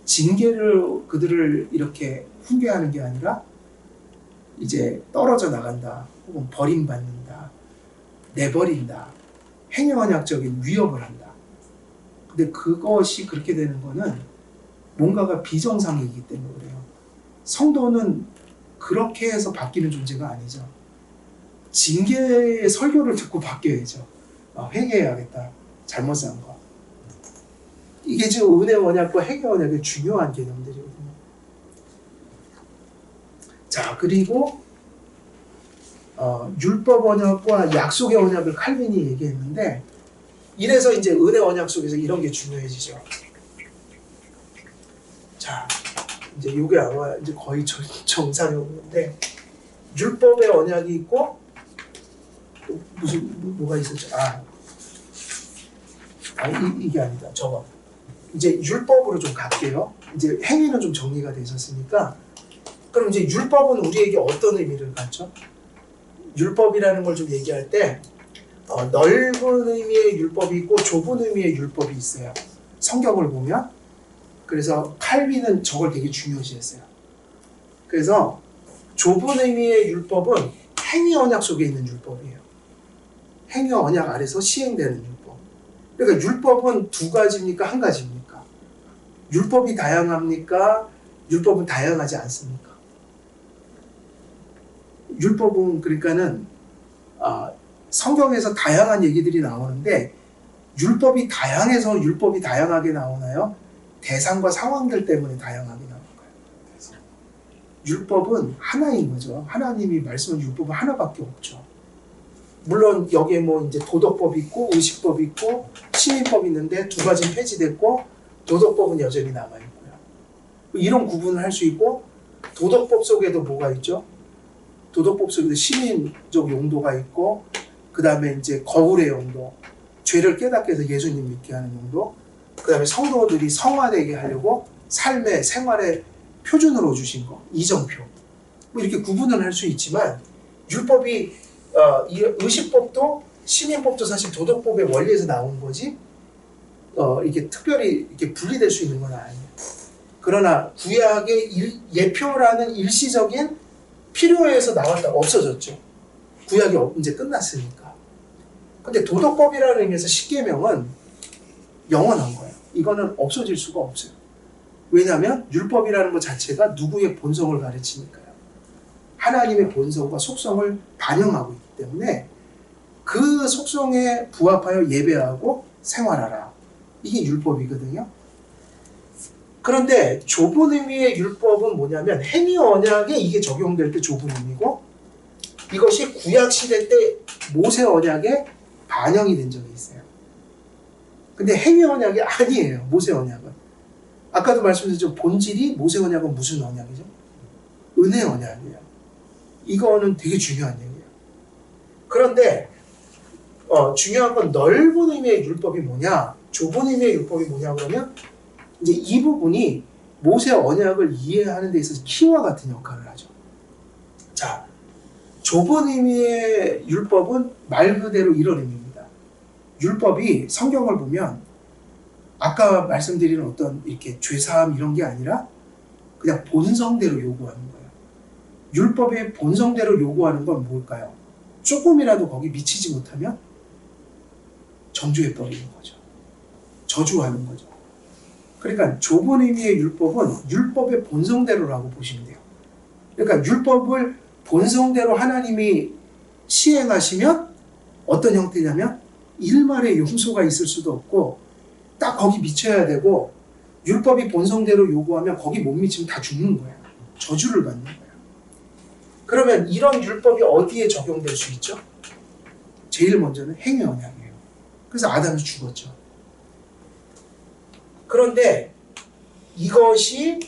징계를 그들을 이렇게 훈계하는 게 아니라 이제 떨어져 나간다, 혹은 버림받는다, 내버린다, 행위 언약적인 위협을 한다. 근데 그것이 그렇게 되는 거는 뭔가가 비정상이기 때문에 그래요. 성도는 그렇게 해서 바뀌는 존재가 아니죠. 징계의 설교를 듣고 바뀌어야죠. 회개해야겠다, 잘못 산 거. 이게 지금 은혜 언약과 행위 언약의 중요한 개념들이거든요. 자, 그리고 율법 언약과 약속의 언약을 칼빈이 얘기했는데, 이래서 이제 은혜 언약 속에서 이런 게 중요해지죠. 자, 이제 이게 아마 이제 거의 정상에 오는데, 율법의 언약이 있고, 또 뭐가 있었죠? 이게 아니다. 저거. 이제 율법으로 좀 갈게요. 이제 행위는 좀 정리가 되셨으니까, 그럼 이제 율법은 우리에게 어떤 의미를 갖죠? 율법이라는 걸 좀 얘기할 때 넓은 의미의 율법이 있고 좁은 의미의 율법이 있어요. 성경을 보면. 그래서 칼빈은 저걸 되게 중요시했어요. 그래서 좁은 의미의 율법은 행위 언약 속에 있는 율법이에요. 행위 언약 아래서 시행되는 율법. 그러니까 율법은 두 가지입니까? 한 가지입니까? 율법이 다양합니까? 율법은 다양하지 않습니까? 율법은 그러니까는 성경에서 다양한 얘기들이 나오는데, 율법이 다양해서 율법이 다양하게 나오나요? 대상과 상황들 때문에 다양하게 나올까요? 율법은 하나인 거죠. 하나님이 말씀한 율법은 하나밖에 없죠. 물론 여기에 뭐 이제 도덕법이 있고 의식법이 있고 시민법이 있는데 두 가지는 폐지됐고 도덕법은 여전히 남아 있고요. 이런 구분을 할 수 있고, 도덕법 속에도 뭐가 있죠? 도덕법 속에도 시민적 용도가 있고, 그 다음에 이제 거울의 용도, 죄를 깨닫게 해서 예수님 믿게 하는 용도, 그 다음에 성도들이 성화되게 하려고 삶의 생활의 표준으로 주신 거, 이정표. 뭐 이렇게 구분을 할 수 있지만, 율법이 이 의식법도 시민법도 사실 도덕법의 원리에서 나온 거지, 이게 특별히 이렇게 분리될 수 있는 건 아니에요. 그러나 구약의 예표라는 일시적인 필요에서 나왔다가 없어졌죠. 구약이 이제 끝났으니까. 근데 도덕법이라는 의미에서 십계명은 영원한 거예요. 이거는 없어질 수가 없어요. 왜냐하면 율법이라는 것 자체가 누구의 본성을 가르치니까요. 하나님의 본성과 속성을 반영하고 있기 때문에 그 속성에 부합하여 예배하고 생활하라. 이게 율법이거든요. 그런데 좁은 의미의 율법은 뭐냐면 행위 언약에 이게 적용될 때 좁은 의미고, 이것이 구약 시대 때 모세 언약에 반영이 된 적이 있어요. 근데 행위 언약이 아니에요. 모세 언약은. 아까도 말씀드렸죠. 본질이 모세 언약은 무슨 언약이죠? 은혜 언약이에요. 이거는 되게 중요한 얘기예요. 그런데 중요한 건 넓은 의미의 율법이 뭐냐, 좁은 의미의 율법이 뭐냐 그러면, 이제 이 부분이 모세 언약을 이해하는 데 있어서 키와 같은 역할을 하죠. 자, 좁은 의미의 율법은 말 그대로 이런 의미입니다. 율법이 성경을 보면 아까 말씀드린 어떤 이렇게 죄사함 이런 게 아니라 그냥 본성대로 요구하는 거예요. 율법의 본성대로 요구하는 건 뭘까요? 조금이라도 거기 미치지 못하면 정죄해 버리는 거죠. 저주하는 거죠. 그러니까 좁은 의미의 율법은 율법의 본성대로라고 보시면 돼요. 그러니까 율법을 본성대로 하나님이 시행하시면 어떤 형태냐면 일말의 용서가 있을 수도 없고 딱 거기 미쳐야 되고 율법이 본성대로 요구하면 거기 못 미치면 다 죽는 거예요. 저주를 받는 거예요. 그러면 이런 율법이 어디에 적용될 수 있죠? 제일 먼저는 행위 언약이에요. 그래서 아담이 죽었죠. 그런데 이것이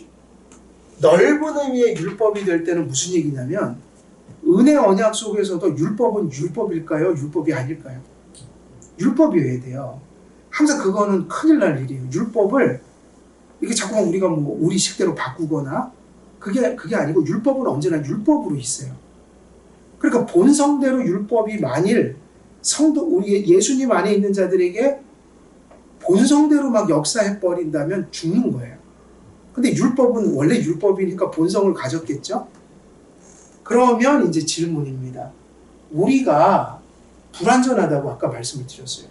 넓은 의미의 율법이 될 때는 무슨 얘기냐면 은혜 언약 속에서도 율법은 율법일까요? 율법이 아닐까요? 율법이어야 돼요. 항상 그거는 큰일 날 일이에요. 율법을 이게 자꾸만 우리가 뭐 우리 식대로 바꾸거나 그게 아니고 율법은 언제나 율법으로 있어요. 그러니까 본성대로 율법이 만일 성도 우리 예수님 안에 있는 자들에게 본성대로 막 역사해 버린다면 죽는 거예요. 근데 율법은 원래 율법이니까 본성을 가졌겠죠? 그러면 이제 질문입니다. 우리가 불완전하다고 아까 말씀을 드렸어요.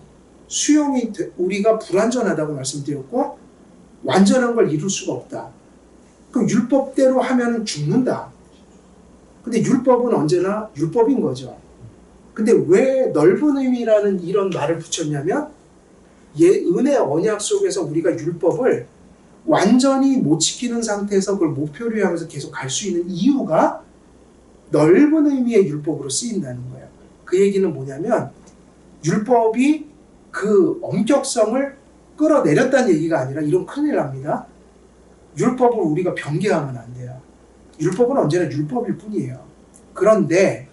우리가 불완전하다고 말씀드렸고 완전한 걸 이룰 수가 없다. 그럼 율법대로 하면 죽는다. 근데 율법은 언제나 율법인 거죠. 근데 왜 넓은 의미라는 이런 말을 붙였냐면 은혜 언약 속에서 우리가 율법을 완전히 못 지키는 상태에서 그걸 목표로 하면서 계속 갈 수 있는 이유가 넓은 의미의 율법으로 쓰인다는 거예요. 그 얘기는 뭐냐면 율법이 그 엄격성을 끌어내렸다는 얘기가 아니라 이런 큰일 납니다. 율법을 우리가 변개하면 안 돼요. 율법은 언제나 율법일 뿐이에요. 그런데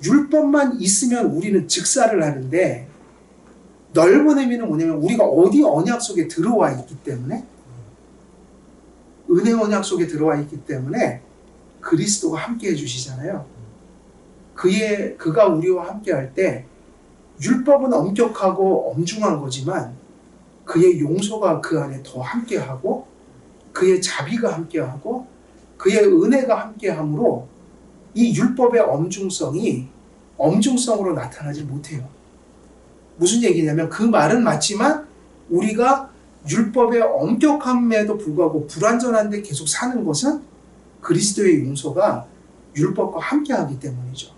율법만 있으면 우리는 즉사를 하는데 넓은 의미는 뭐냐면 우리가 어디 언약 속에 들어와 있기 때문에 은혜 언약 속에 들어와 있기 때문에 그리스도가 함께 해주시잖아요. 그가 우리와 함께 할 때 율법은 엄격하고 엄중한 거지만 그의 용서가 그 안에 더 함께하고 그의 자비가 함께하고 그의 은혜가 함께하므로 이 율법의 엄중성이 엄중성으로 나타나지 못해요. 무슨 얘기냐면 그 말은 맞지만 우리가 율법의 엄격함에도 불구하고 불완전한데 계속 사는 것은 그리스도의 용서가 율법과 함께하기 때문이죠.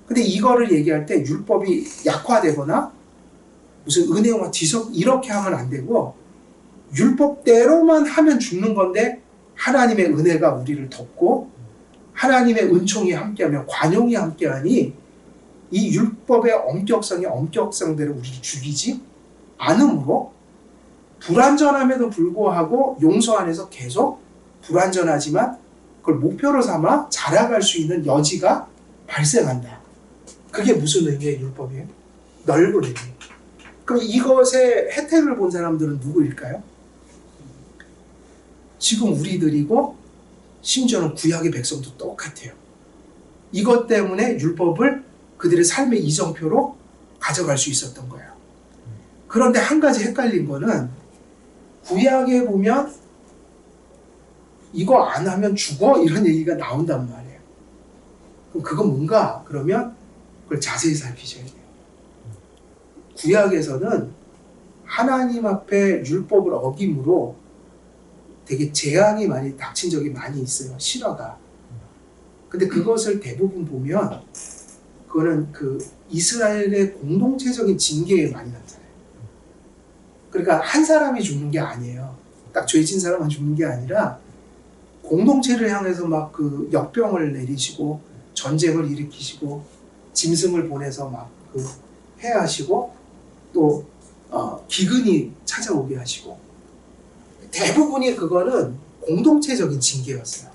근데 이거를 얘기할 때 율법이 약화되거나 무슨 은혜와 지속 이렇게 하면 안 되고 율법대로만 하면 죽는 건데 하나님의 은혜가 우리를 덮고 하나님의 은총이 함께하며 관용이 함께하니 이 율법의 엄격성이 엄격성대로 우리를 죽이지 않으므로 불완전함에도 불구하고 용서 안에서 계속 불완전하지만 그걸 목표로 삼아 자라갈 수 있는 여지가 발생한다. 그게 무슨 의미의 율법이에요? 넓은 의미. 그럼 이것의 혜택을 본 사람들은 누구일까요? 지금 우리들이고 심지어는 구약의 백성도 똑같아요. 이것 때문에 율법을 그들의 삶의 이정표로 가져갈 수 있었던 거예요. 그런데 한 가지 헷갈린 거는 구약에 보면 이거 안 하면 죽어 이런 얘기가 나온단 말이에요. 그럼 그건 뭔가? 그러면 그걸 자세히 살피셔야 돼요. 구약에서는 하나님 앞에 율법을 어김으로 되게 재앙이 많이 닥친 적이 많이 있어요. 실화가. 근데 그것을 대부분 보면 그거는 그 이스라엘의 공동체적인 징계에 많이 나타나요. 그러니까 한 사람이 죽는 게 아니에요. 딱 죄진 사람만 죽는 게 아니라 공동체를 향해서 막 그 역병을 내리시고 전쟁을 일으키시고 짐승을 보내서 막 그 해하시고 또 기근이 찾아오게 하시고 대부분이 그거는 공동체적인 징계였어요.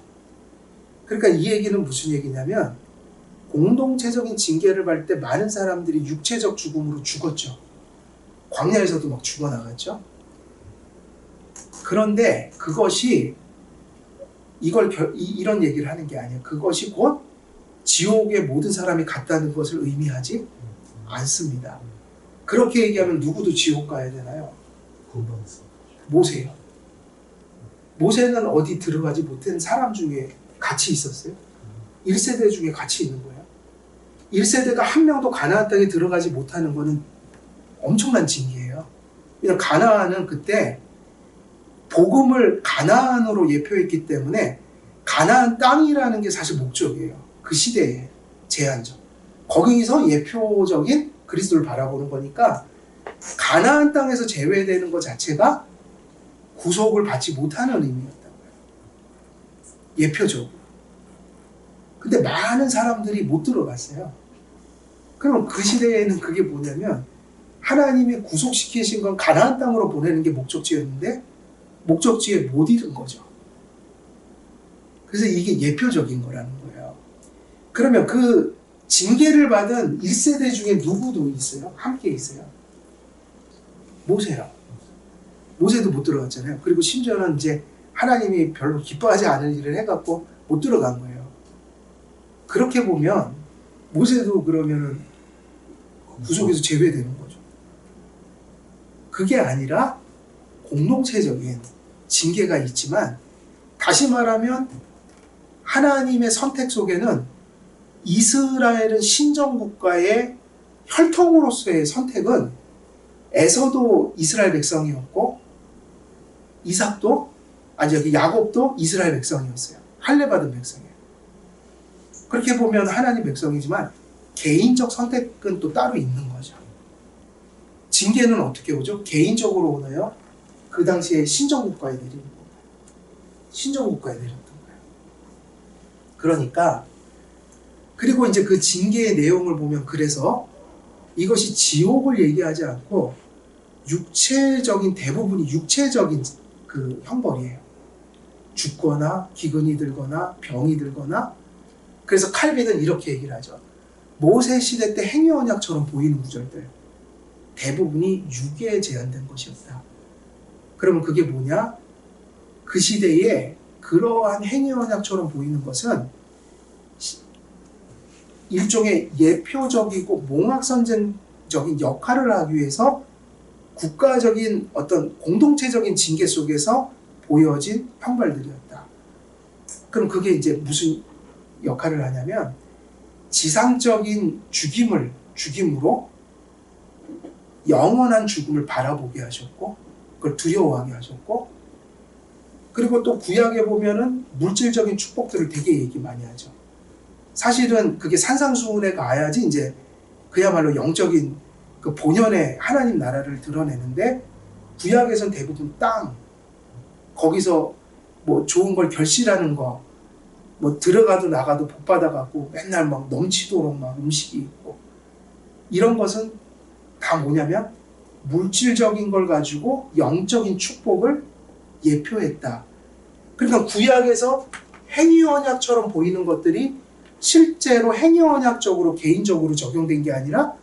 그러니까 이 얘기는 무슨 얘기냐면 공동체적인 징계를 받을 때 많은 사람들이 육체적 죽음으로 죽었죠. 광야에서도 막 죽어나갔죠. 그런데 그것이 이런 얘기를 하는 게 아니에요. 그것이 곧 지옥에 모든 사람이 갔다는 것을 의미하지 않습니다. 그렇게 얘기하면 누구도 지옥 가야 되나요? 모세요. 모세는 어디 들어가지 못한 사람 중에 같이 있었어요. 1세대 중에 같이 있는 거예요. 1세대가 한 명도 가나안 땅에 들어가지 못하는 거는 엄청난 징계예요. 왜냐하면 가나안은 그때 복음을 가나안으로 예표했기 때문에 가나안 땅이라는 게 사실 목적이에요. 그 시대에 제한적. 거기서 예표적인 그리스도를 바라보는 거니까 가나안 땅에서 제외되는 것 자체가 구속을 받지 못하는 의미였다고요. 예표적으로. 근데 많은 사람들이 못 들어갔어요. 그럼 그 시대에는 그게 뭐냐면 하나님이 구속시키신 건 가나안 땅으로 보내는 게 목적지였는데 목적지에 못 이른 거죠. 그래서 이게 예표적인 거라는 거예요. 그러면 그 징계를 받은 1세대 중에 누구도 있어요? 함께 있어요. 모세요. 모세도 못 들어갔잖아요. 그리고 심지어는 이제 하나님이 별로 기뻐하지 않은 일을 해갖고 못 들어간 거예요. 그렇게 보면 모세도 그러면은 구속에서 제외되는 거죠. 그게 아니라 공동체적인 징계가 있지만 다시 말하면 하나님의 선택 속에는 이스라엘은 신정국가의 혈통으로서의 선택은 에서도 이스라엘 백성이었고 야곱도 이스라엘 백성이었어요. 할례받은 백성이에요. 그렇게 보면 하나님 백성이지만 개인적 선택은 또 따로 있는 거죠. 징계는 어떻게 오죠? 개인적으로 오나요? 그 당시에 신정국가에 내리는 거예요. 신정국가에 내렸던 거예요. 그러니까 그리고 이제 그 징계의 내용을 보면 그래서 이것이 지옥을 얘기하지 않고 대부분이 육체적인 그 형벌이에요. 죽거나 기근이 들거나 병이 들거나. 그래서 칼빈은 이렇게 얘기를 하죠. 모세 시대 때 행위 언약처럼 보이는 구절들 대부분이 육에 제한된 것이었다. 그러면 그게 뭐냐? 그 시대에 그러한 행위 언약처럼 보이는 것은 일종의 예표적이고 몽학선생적인 역할을 하기 위해서 국가적인 어떤 공동체적인 징계 속에서 보여진 형벌들이었다. 그럼 그게 이제 무슨 역할을 하냐면 지상적인 죽임으로 영원한 죽음을 바라보게 하셨고 그걸 두려워하게 하셨고 그리고 또 구약에 보면은 물질적인 축복들을 되게 얘기 많이 하죠. 사실은 그게 산상수훈에 가야지 이제 그야말로 영적인 그 본연의 하나님 나라를 드러내는데 구약에선 대부분 땅 거기서 뭐 좋은 걸 결실하는 거 뭐 들어가도 나가도 복 받아갖고 맨날 막 넘치도록 막 음식이 있고 이런 것은 다 뭐냐면 물질적인 걸 가지고 영적인 축복을 예표했다. 그러니까 구약에서 행위언약처럼 보이는 것들이 실제로 행위언약적으로 개인적으로 적용된 게 아니라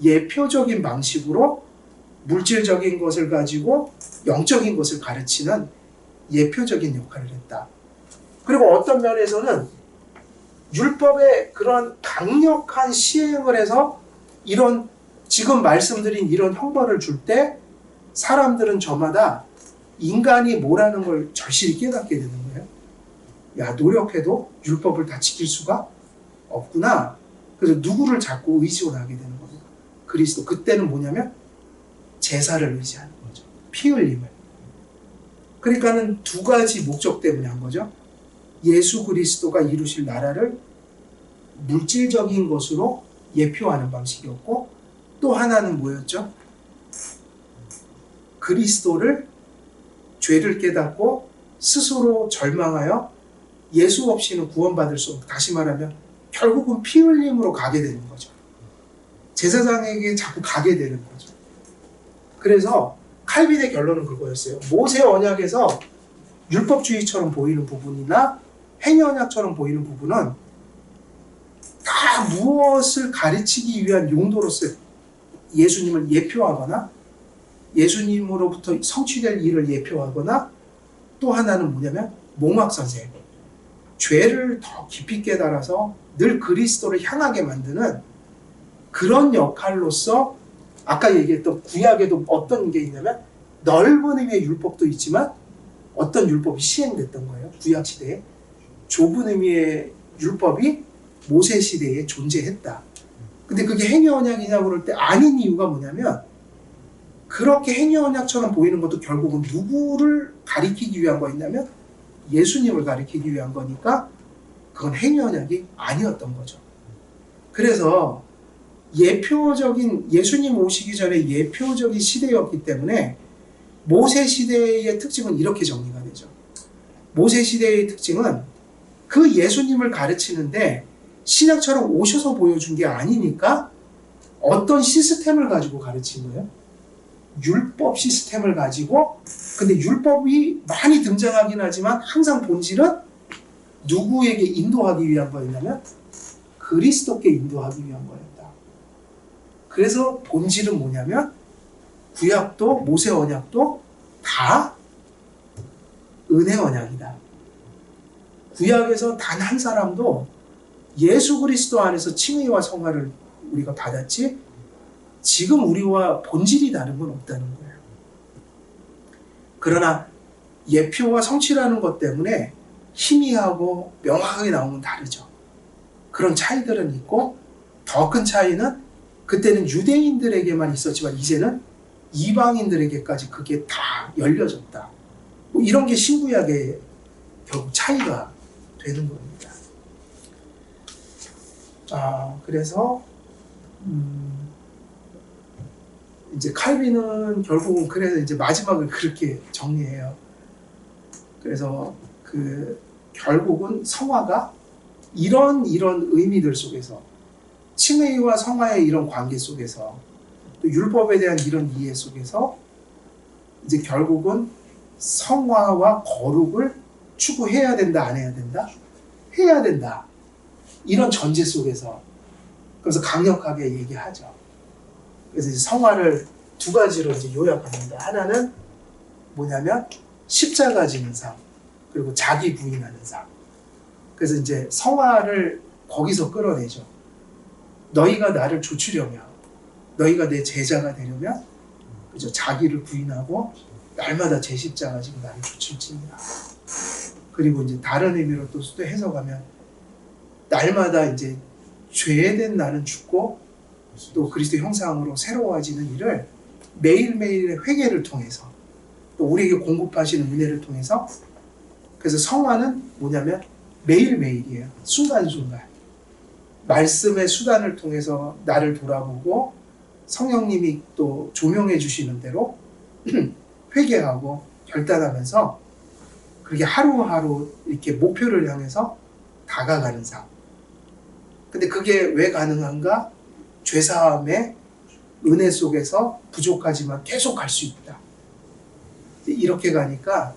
예표적인 방식으로 물질적인 것을 가지고 영적인 것을 가르치는 예표적인 역할을 했다. 그리고 어떤 면에서는 율법의 그런 강력한 시행을 해서 이런 지금 말씀드린 이런 형벌을 줄 때 사람들은 저마다 인간이 뭐라는 걸 절실히 깨닫게 되는 거예요. 야, 노력해도 율법을 다 지킬 수가 없구나. 그래서 누구를 자꾸 의지하게 되는 겁니다. 그리스도. 그때는 뭐냐면 제사를 의지하는 거죠. 피 흘림을. 그러니까는 두 가지 목적 때문에 한 거죠. 예수 그리스도가 이루실 나라를 물질적인 것으로 예표하는 방식이었고 또 하나는 뭐였죠? 그리스도를 죄를 깨닫고 스스로 절망하여 예수 없이는 구원받을 수 없고 다시 말하면 결국은 피 흘림으로 가게 되는 거죠. 제사장에게 자꾸 가게 되는 거죠. 그래서 칼빈의 결론은 그거였어요. 모세 언약에서 율법주의처럼 보이는 부분이나 행위 언약처럼 보이는 부분은 다 무엇을 가르치기 위한 용도로서 예수님을 예표하거나 예수님으로부터 성취될 일을 예표하거나 또 하나는 뭐냐면 몽학선생 죄를 더 깊이 깨달아서 늘 그리스도를 향하게 만드는 그런 역할로서 아까 얘기했던 구약에도 어떤 게 있냐면 넓은 의미의 율법도 있지만 어떤 율법이 시행됐던 거예요. 구약 시대에 좁은 의미의 율법이 모세 시대에 존재했다. 근데 그게 행위 언약이냐고 그럴 때 아닌 이유가 뭐냐면 그렇게 행위 언약처럼 보이는 것도 결국은 누구를 가리키기 위한 거였냐면 예수님을 가리키기 위한 거니까 그건 행위 언약이 아니었던 거죠. 그래서 예표적인 예수님 오시기 전에 예표적인 시대였기 때문에 모세 시대의 특징은 이렇게 정리가 되죠. 모세 시대의 특징은 그 예수님을 가르치는데 신약처럼 오셔서 보여준 게 아니니까 어떤 시스템을 가지고 가르친 거예요? 율법 시스템을 가지고. 근데 율법이 많이 등장하긴 하지만 항상 본질은 누구에게 인도하기 위한 거였냐면 그리스도께 인도하기 위한 거였다. 그래서 본질은 뭐냐면 구약도 모세 언약도 다 은혜 언약이다. 구약에서 단 한 사람도 예수 그리스도 안에서 칭의와 성화를 우리가 받았지 지금 우리와 본질이 다른 건 없다는 거예요. 그러나 예표와 성취라는 것 때문에 희미하고 명확하게 나오면 다르죠. 그런 차이들은 있고 더 큰 차이는 그때는 유대인들에게만 있었지만 이제는 이방인들에게까지 그게 다 열려졌다. 뭐 이런 게 신구약의 결국 차이가 되는 겁니다. 그래서 이제 칼빈은 결국은 그래서 이제 마지막을 그렇게 정리해요. 그래서 그 결국은 성화가 이런 의미들 속에서 칭의와 성화의 이런 관계 속에서 또 율법에 대한 이런 이해 속에서 이제 결국은 성화와 거룩을 추구해야 된다, 안 해야 된다? 해야 된다. 이런 전제 속에서 그래서 강력하게 얘기하죠. 그래서 이제 성화를 두 가지로 이제 요약합니다. 하나는 뭐냐면 십자가 지는 삶, 그리고 자기 부인하는 삶. 그래서 이제 성화를 거기서 끌어내죠. 너희가 나를 좇으려면, 너희가 내 제자가 되려면, 그죠? 자기를 부인하고 날마다 제 십자가 지고 나를 좇을지니라. 그리고 이제 다른 의미로 또 해석하면 날마다 이제 죄된 나는 죽고 또 그리스도 형상으로 새로워지는 일을 매일매일의 회개를 통해서 또 우리에게 공급하시는 은혜를 통해서. 그래서 성화는 뭐냐면 매일매일이에요. 순간순간 말씀의 수단을 통해서 나를 돌아보고 성령님이 또 조명해 주시는 대로 회개하고 결단하면서 그렇게 하루하루 이렇게 목표를 향해서 다가가는 삶. 근데 그게 왜 가능한가? 죄사함의 은혜 속에서 부족하지만 계속 갈 수 있다. 이렇게 가니까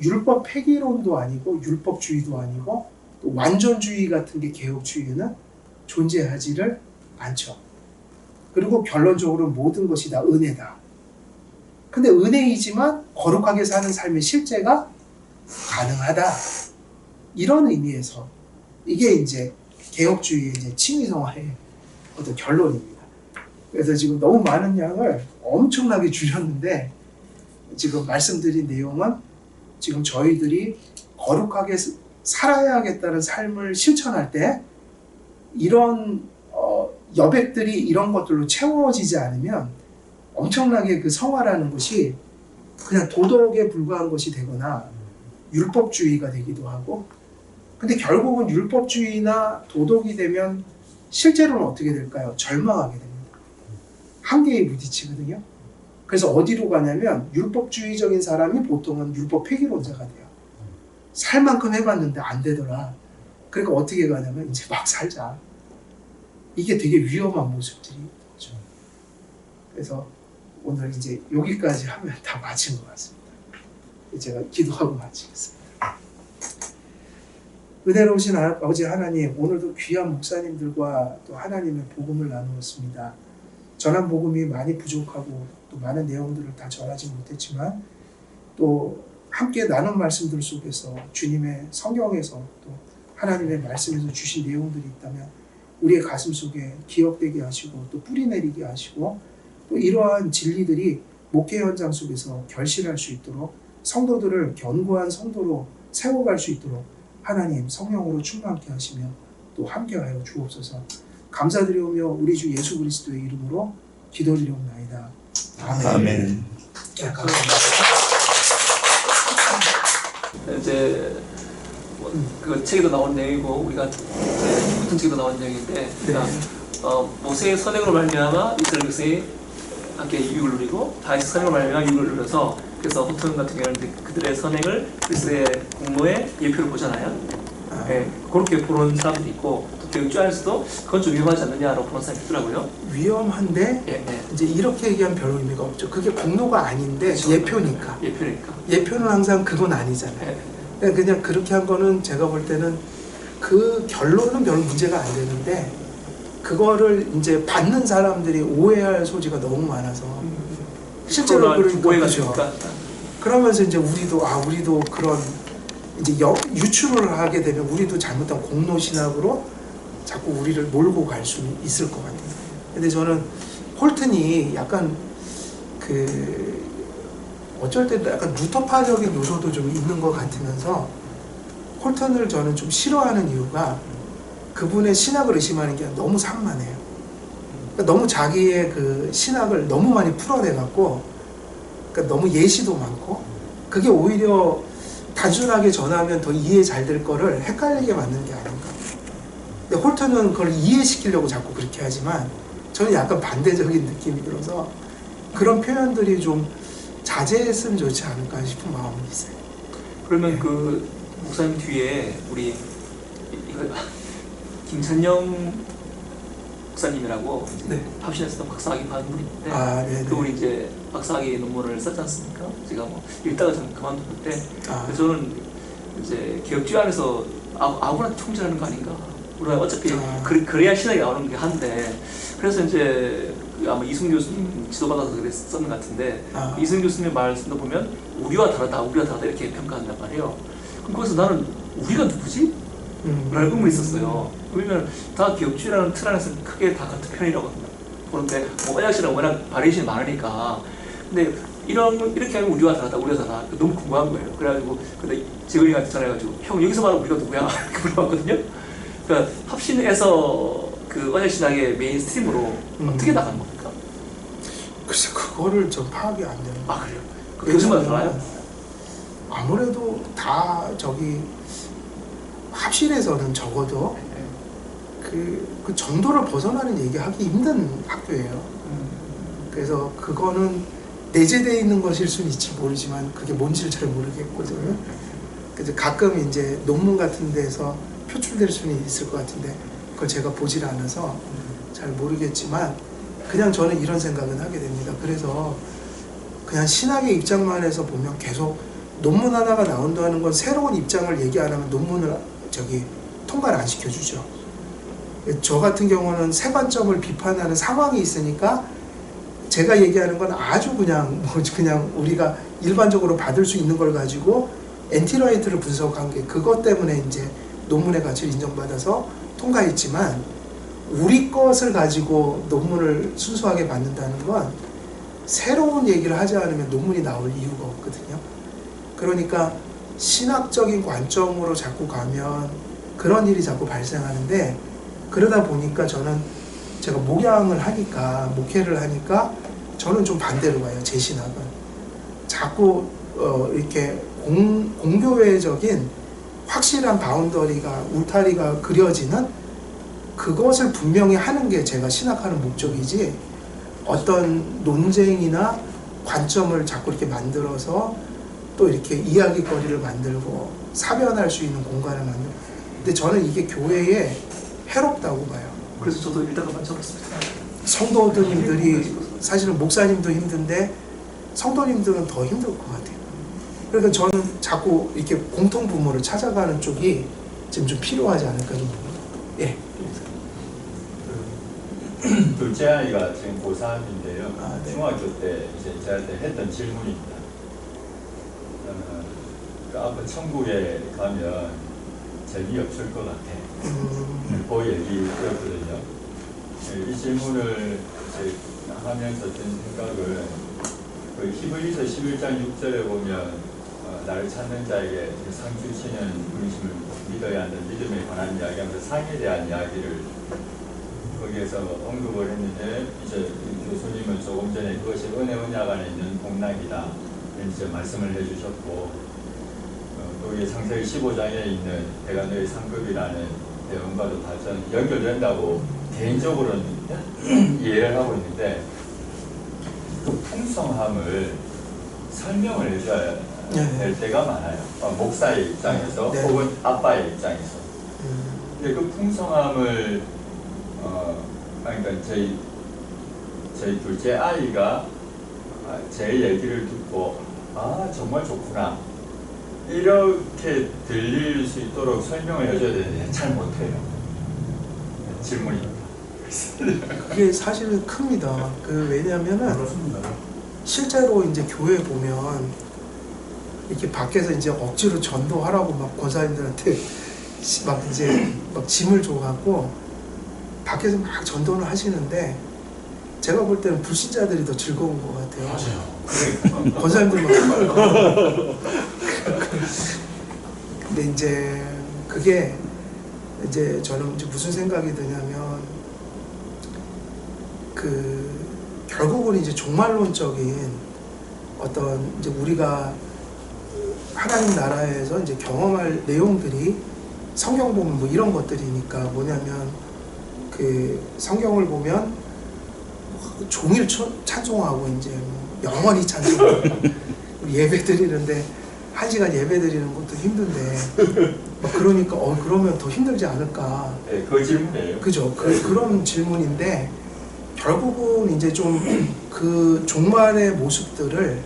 율법 폐기론도 아니고 율법주의도 아니고 또 완전주의 같은 게 개혁주의는 존재하지를 않죠. 그리고 결론적으로 모든 것이 다 은혜다. 근데 은혜이지만 거룩하게 사는 삶의 실제가 가능하다. 이런 의미에서 이게 이제 개혁주의의 이제 칭의성화의 어떤 결론입니다. 그래서 지금 너무 많은 양을 엄청나게 주셨는데 지금 말씀드린 내용은 지금 저희들이 거룩하게 살아야겠다는 삶을 실천할 때 이런 여백들이 이런 것들로 채워지지 않으면 엄청나게 그 성화라는 것이 그냥 도덕에 불과한 것이 되거나 율법주의가 되기도 하고. 근데 결국은 율법주의나 도덕이 되면 실제로는 어떻게 될까요? 절망하게 됩니다. 한계에 부딪히거든요. 그래서 어디로 가냐면 율법주의적인 사람이 보통은 율법 폐기론자가 돼요. 살 만큼 해봤는데 안 되더라. 그러니까 어떻게 가냐면 이제 막 살자. 이게 되게 위험한 모습들이 있죠. 그래서 오늘 이제 여기까지 하면 다 마친 것 같습니다. 제가 기도하고 마치겠습니다. 은혜로우신 아버지 하나님, 오늘도 귀한 목사님들과 또 하나님의 복음을 나누었습니다. 전한 복음이 많이 부족하고 또 많은 내용들을 다 전하지 못했지만 또 함께 나눈 말씀들 속에서 주님의 성경에서 또 하나님의 말씀에서 주신 내용들이 있다면 우리의 가슴 속에 기억되게 하시고 또 뿌리내리게 하시고 또 이러한 진리들이 목회 현장 속에서 결실할 수 있도록 성도들을 견고한 성도로 세워갈 수 있도록 하나님 성령으로 충만케 하시며 또 함께하여 주옵소서. 감사드리오며 우리 주 예수 그리스도의 이름으로 기도드리옵나이다. 아멘. 네, 감사합니다. 이제 그 책에도 나온 내용이고 우리가 어떤 책에도 나온 내용인데 모세의 선행으로 말미암아 이스라엘 백성이 함께 유익을 누리고 다윗의 선행으로 말미암아 유익을 누려서 그래서 호튼 같은 경우는 그들의 선행을 그리스도의 공로의 예표를 보잖아요. 네, 그렇게 보는 사람들이 있고 또 교육주 안에서도 그건 좀 위험하지 않느냐라고 보는 사람이 있더라고요. 위험한데 예, 예. 이제 이렇게 얘기하면 별로 의미가 없죠. 그게 공로가 아닌데 그렇죠. 예표니까. 예표니까. 예표는 항상 그건 아니잖아요. 예, 그냥 그렇게 한 거는 제가 볼 때는 그 결론은 별 문제가 안 되는데 그거를 이제 받는 사람들이 오해할 소지가 너무 많아서 실제로 그러니까 오해가 그죠. 되니까. 그러면서 이제 우리도 그런 이제 유추를 하게 되면 우리도 잘못한 공로 신학으로 자꾸 우리를 몰고 갈 수는 있을 것 같아요. 근데 저는 홀튼이 약간 그 어쩔 때 약간 루터파적인 요소도 좀 있는 것 같으면서 홀튼을 저는 좀 싫어하는 이유가 그분의 신학을 의심하는 게 너무 산만해요. 그러니까 너무 자기의 그 신학을 너무 많이 풀어내갖고 그러니까 너무 예시도 많고 그게 오히려 단순하게 전하면 더 이해 잘 될 거를 헷갈리게 만드는 게 아닌가. 근데 홀튼은 그걸 이해시키려고 자꾸 그렇게 하지만 저는 약간 반대적인 느낌이 들어서 그런 표현들이 좀 자제했으면 좋지 않을까 싶은 마음이 있어요. 그러면 그 목사님 뒤에 우리 이거 김찬영 목사님이라고 네. 합신에서 박사학위 받은 분이 있는데 네네. 그분이 이제 박사학위 논문을 썼지 않습니까? 제가 뭐 읽다가 저는 그만뒀는데 그래서 저는 이제 개혁주의 안에서 아무나 통제하는 거 아닌가? 우리가 어차피 그래야 신학이 나오는 게 한데 그래서 이제 아마 이승 교수님 지도받아서 그랬었는 것 같은데 이승 교수님 말씀도 보면 우리와 다르다 이렇게 평가한단 말이에요. 그럼 거기서 나는 우리가 누구지? 라는 의문이 있었어요. 왜냐면 다 기업주의라는 틀 안에서 크게 다 같은 편이라고 보는데 뭐 언약신은 워낙 바리에이션이 많으니까 근데 이렇게 하면 우리와 다르다 너무 궁금한 거예요. 그래가지고 근데 재근이한테 전화해가지고 형 여기서 말하면 우리가 누구야? 이렇게 물어봤거든요. 그러니까 합신에서 그 언약신학의 메인스트림으로 어떻게 나가는 겁니까? 글쎄 그거를 좀 파악이 안 되는 거예요. 그래요? 그 교수마다 달라요? 아무래도 다 저기 합실에서는 적어도 그 정도를 벗어나는 얘기하기 힘든 학교예요. 그래서 그거는 내재되어 있는 것일 수는 있지 모르지만 그게 뭔지를 잘 모르겠거든요. 그래서 가끔 이제 논문 같은 데서 표출될 수는 있을 것 같은데 그걸 제가 보질 않아서 잘 모르겠지만 그냥 저는 이런 생각은 하게 됩니다. 그래서 그냥 신학의 입장만 해서 보면 계속 논문 하나가 나온다는 건 새로운 입장을 얘기 안 하면 논문을 통과를 안 시켜주죠. 저 같은 경우는 세 관점을 비판하는 상황이 있으니까 제가 얘기하는 건 아주 그냥 우리가 일반적으로 받을 수 있는 걸 가지고 엔티라이트를 분석한 게 그것 때문에 이제 논문의 가치를 인정받아서 통과했지만 우리 것을 가지고 논문을 순수하게 받는다는 건 새로운 얘기를 하지 않으면 논문이 나올 이유가 없거든요. 그러니까 신학적인 관점으로 자꾸 가면 그런 일이 자꾸 발생하는데 그러다 보니까 저는 제가 목회를 하니까 저는 좀 반대로 가요. 제 신학은 자꾸 이렇게 공교회적인 확실한 바운더리가 울타리가 그려지는 그것을 분명히 하는 게 제가 신학하는 목적이지 어떤 논쟁이나 관점을 자꾸 이렇게 만들어서 또 이렇게 이야기거리를 만들고 사변할 수 있는 공간을 만들고 근데 저는 이게 교회에 해롭다고 봐요. 그래서 저도 읽다가 만져봤습니다. 성도님들이 사실은 목사님도 힘든데 성도님들은 더 힘들 것 같아요. 그러니까 저는 자꾸 이렇게 공통 부모를 찾아가는 쪽이 지금 좀 필요하지 않을까 좀 봅니다. 예. 둘째 아이가 지금 고3인데요. 네. 중학교 때 이제 저한테 했던 질문입니다. 그 앞으로 천국에 가면 재미없을 것 같아. 그 얘기 들었거든요. 이 질문을 하면서 든 생각을 그 히브리서 11장 6절에 보면 나를 찾는 자에게 상 주시는 분이심을 믿어야 한다는 믿음에 관한 이야기하면서 상에 대한 이야기를 거기에서 언급을 했는데 이제 교수님은 조금 전에 그것이 은혜 언약 안에 있는 복락이다 이제 말씀을 해주셨고 거기 창세기 15장에 있는 내가 너의 상급이라는 내용과도 다 저는 연결된다고 개인적으로는 이해를 하고 있는데 그 풍성함을 설명을 해줘야 될 때가 많아요. 목사의 입장에서 네. 혹은 아빠의 입장에서. 근데 그 풍성함을 그러니까 저희 둘째 아이가 제 얘기를 듣고 아 정말 좋구나 이렇게 들릴 수 있도록 설명을 해줘야 되는데 잘 못해요. 질문입니다. 그게 사실은 큽니다. 왜냐하면은 그렇습니다. 실제로 이제 교회 보면 이렇게 밖에서 이제 억지로 전도하라고 막 권사님들한테 막 이제 막 짐을 줘갖고 밖에서 막 전도를 하시는데 제가 볼 때는 불신자들이 더 즐거운 것 같아요. 맞아요. 권사님들 막 근데 이제 그게 이제 저는 이제 무슨 생각이 드냐면 결국은 이제 종말론적인 어떤 이제 우리가 하나님 나라에서 이제 경험할 내용들이 성경 보면 뭐 이런 것들이니까 뭐냐면 성경을 보면 종일 찬송하고 이제 영원히 찬송하고 예배 드리는데 1시간 예배 드리는 것도 힘든데 막 그러니까 그러면 더 힘들지 않을까? 네, 그 질문이에요. 그죠? 그런 질문인데 결국은 이제 좀 그 종말의 모습들을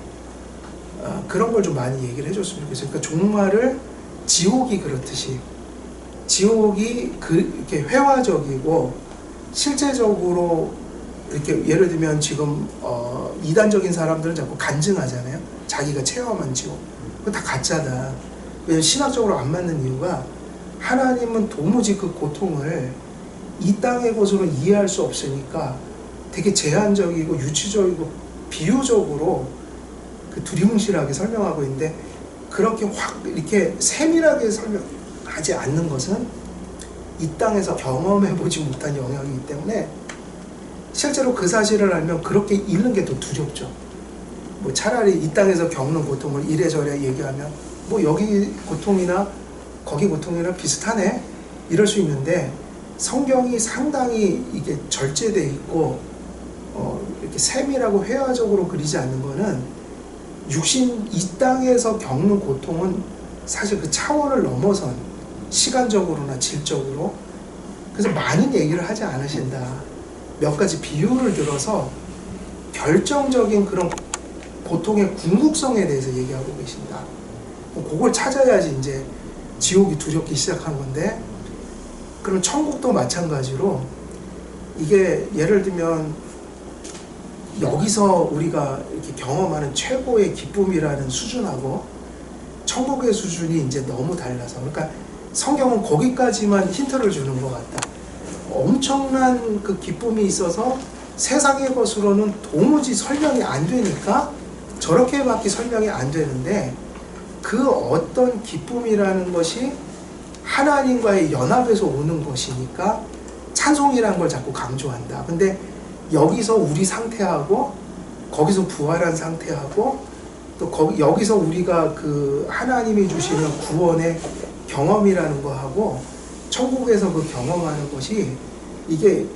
그런 걸 좀 많이 얘기를 해줬으면 좋겠어요. 그러니까 종말을 지옥이 그렇듯이 지옥이 이렇게 회화적이고 실제적으로 이렇게 예를 들면 지금 이단적인 사람들은 자꾸 간증하잖아요. 자기가 체험한 지옥. 그거 다 가짜다. 왜냐면 신학적으로 안 맞는 이유가 하나님은 도무지 그 고통을 이 땅의 것으로 이해할 수 없으니까 되게 제한적이고 유치적이고 비유적으로 두리뭉실하게 설명하고 있는데 그렇게 확 이렇게 세밀하게 설명하지 않는 것은 이 땅에서 경험해보지 못한 영역이기 때문에 실제로 그 사실을 알면 그렇게 읽는 게 더 두렵죠. 뭐 차라리 이 땅에서 겪는 고통을 이래저래 얘기하면 뭐 여기 고통이나 거기 고통이랑 비슷하네 이럴 수 있는데 성경이 상당히 이게 절제돼 있고 이렇게 세밀하고 회화적으로 그리지 않는 거는 이 땅에서 겪는 고통은 사실 그 차원을 넘어선 시간적으로나 질적으로 그래서 많은 얘기를 하지 않으신다. 몇 가지 비유를 들어서 결정적인 그런 고통의 궁극성에 대해서 얘기하고 계신다. 그걸 찾아야지 이제 지옥이 두렵기 시작한 건데 그럼 천국도 마찬가지로 이게 예를 들면 여기서 우리가 이렇게 경험하는 최고의 기쁨이라는 수준하고 천국의 수준이 이제 너무 달라서 그러니까 성경은 거기까지만 힌트를 주는 것 같다. 엄청난 그 기쁨이 있어서 세상의 것으로는 도무지 설명이 안 되니까 저렇게밖에 설명이 안 되는데 그 어떤 기쁨이라는 것이 하나님과의 연합에서 오는 것이니까 찬송이라는 걸 자꾸 강조한다. 근데 여기서 우리 상태하고 거기서 부활한 상태하고 또 여기서 우리가 그 하나님이 주시는 구원의 경험이라는 거하고 천국에서 그 경험하는 것이 이게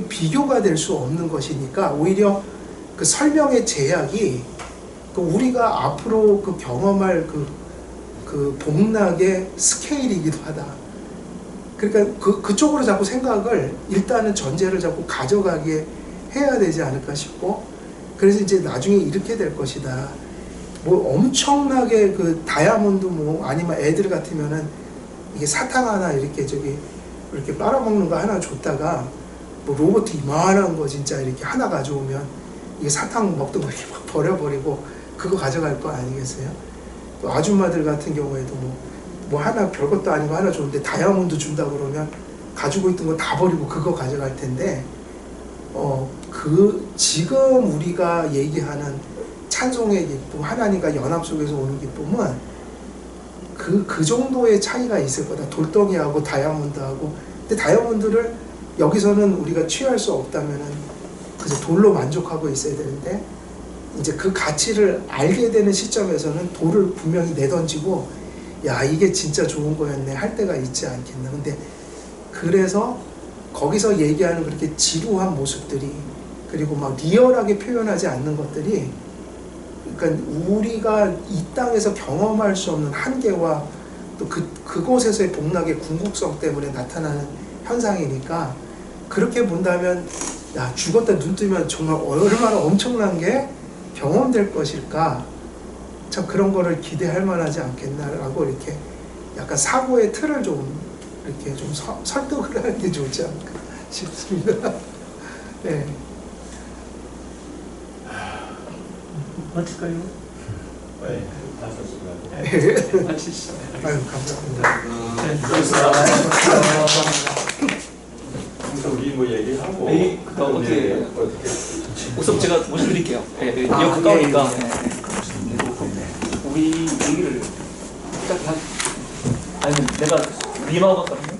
비교가 될 수 없는 것이니까 오히려 그 설명의 제약이 그 우리가 앞으로 그 경험할 그 복락의 스케일이기도 하다. 그러니까 그쪽으로 자꾸 생각을 일단은 전제를 자꾸 가져가게 해야 되지 않을까 싶고 그래서 이제 나중에 이렇게 될 것이다. 뭐 엄청나게 그 다이아몬드 뭐 아니면 애들 같으면은 이게 사탕 하나 이렇게 이렇게 빨아먹는 거 하나 줬다가 뭐 로봇 이만한 거 진짜 이렇게 하나 가져오면 이게 사탕 먹던 거 이렇게 막 버려버리고 그거 가져갈 거 아니겠어요? 또 아줌마들 같은 경우에도 뭐 하나 별것도 아니고 하나 줬는데 다이아몬드 준다 그러면 가지고 있던 거 다 버리고 그거 가져갈 텐데 지금 우리가 얘기하는 찬송의 기쁨, 하나님과 연합 속에서 오는 기쁨은 그 정도의 차이가 있을 거다. 돌덩이하고 다이아몬드하고 근데 다이아몬드를 여기서는 우리가 취할 수 없다면은 그저 돌로 만족하고 있어야 되는데 이제 그 가치를 알게 되는 시점에서는 돌을 분명히 내던지고 야 이게 진짜 좋은 거였네 할 때가 있지 않겠나. 근데 그래서 거기서 얘기하는 그렇게 지루한 모습들이 그리고 막 리얼하게 표현하지 않는 것들이 그러니까 우리가 이 땅에서 경험할 수 없는 한계와 또 그곳에서의 복락의 궁극성 때문에 나타나는 현상이니까 그렇게 본다면 야 죽었다 눈 뜨면 정말 얼마나 엄청난 게 경험될 것일까 참 그런 거를 기대할 만하지 않겠나라고 이렇게 약간 사고의 틀을 좀 이렇게 좀 설득을 하는 게 좋지 않을까 싶습니다. 네. 마칠까요? 네, 5시간. 마치시죠. 아유 감사합니다. 그래서 우리 뭐 얘기하고 네, 그다음 어떻게 우선 제가 모셔드릴게요. 네, 네, 아, 가까우니까 예, 예. 우리 얘기를 시작해. 아니면 내가 리마우 같거든요.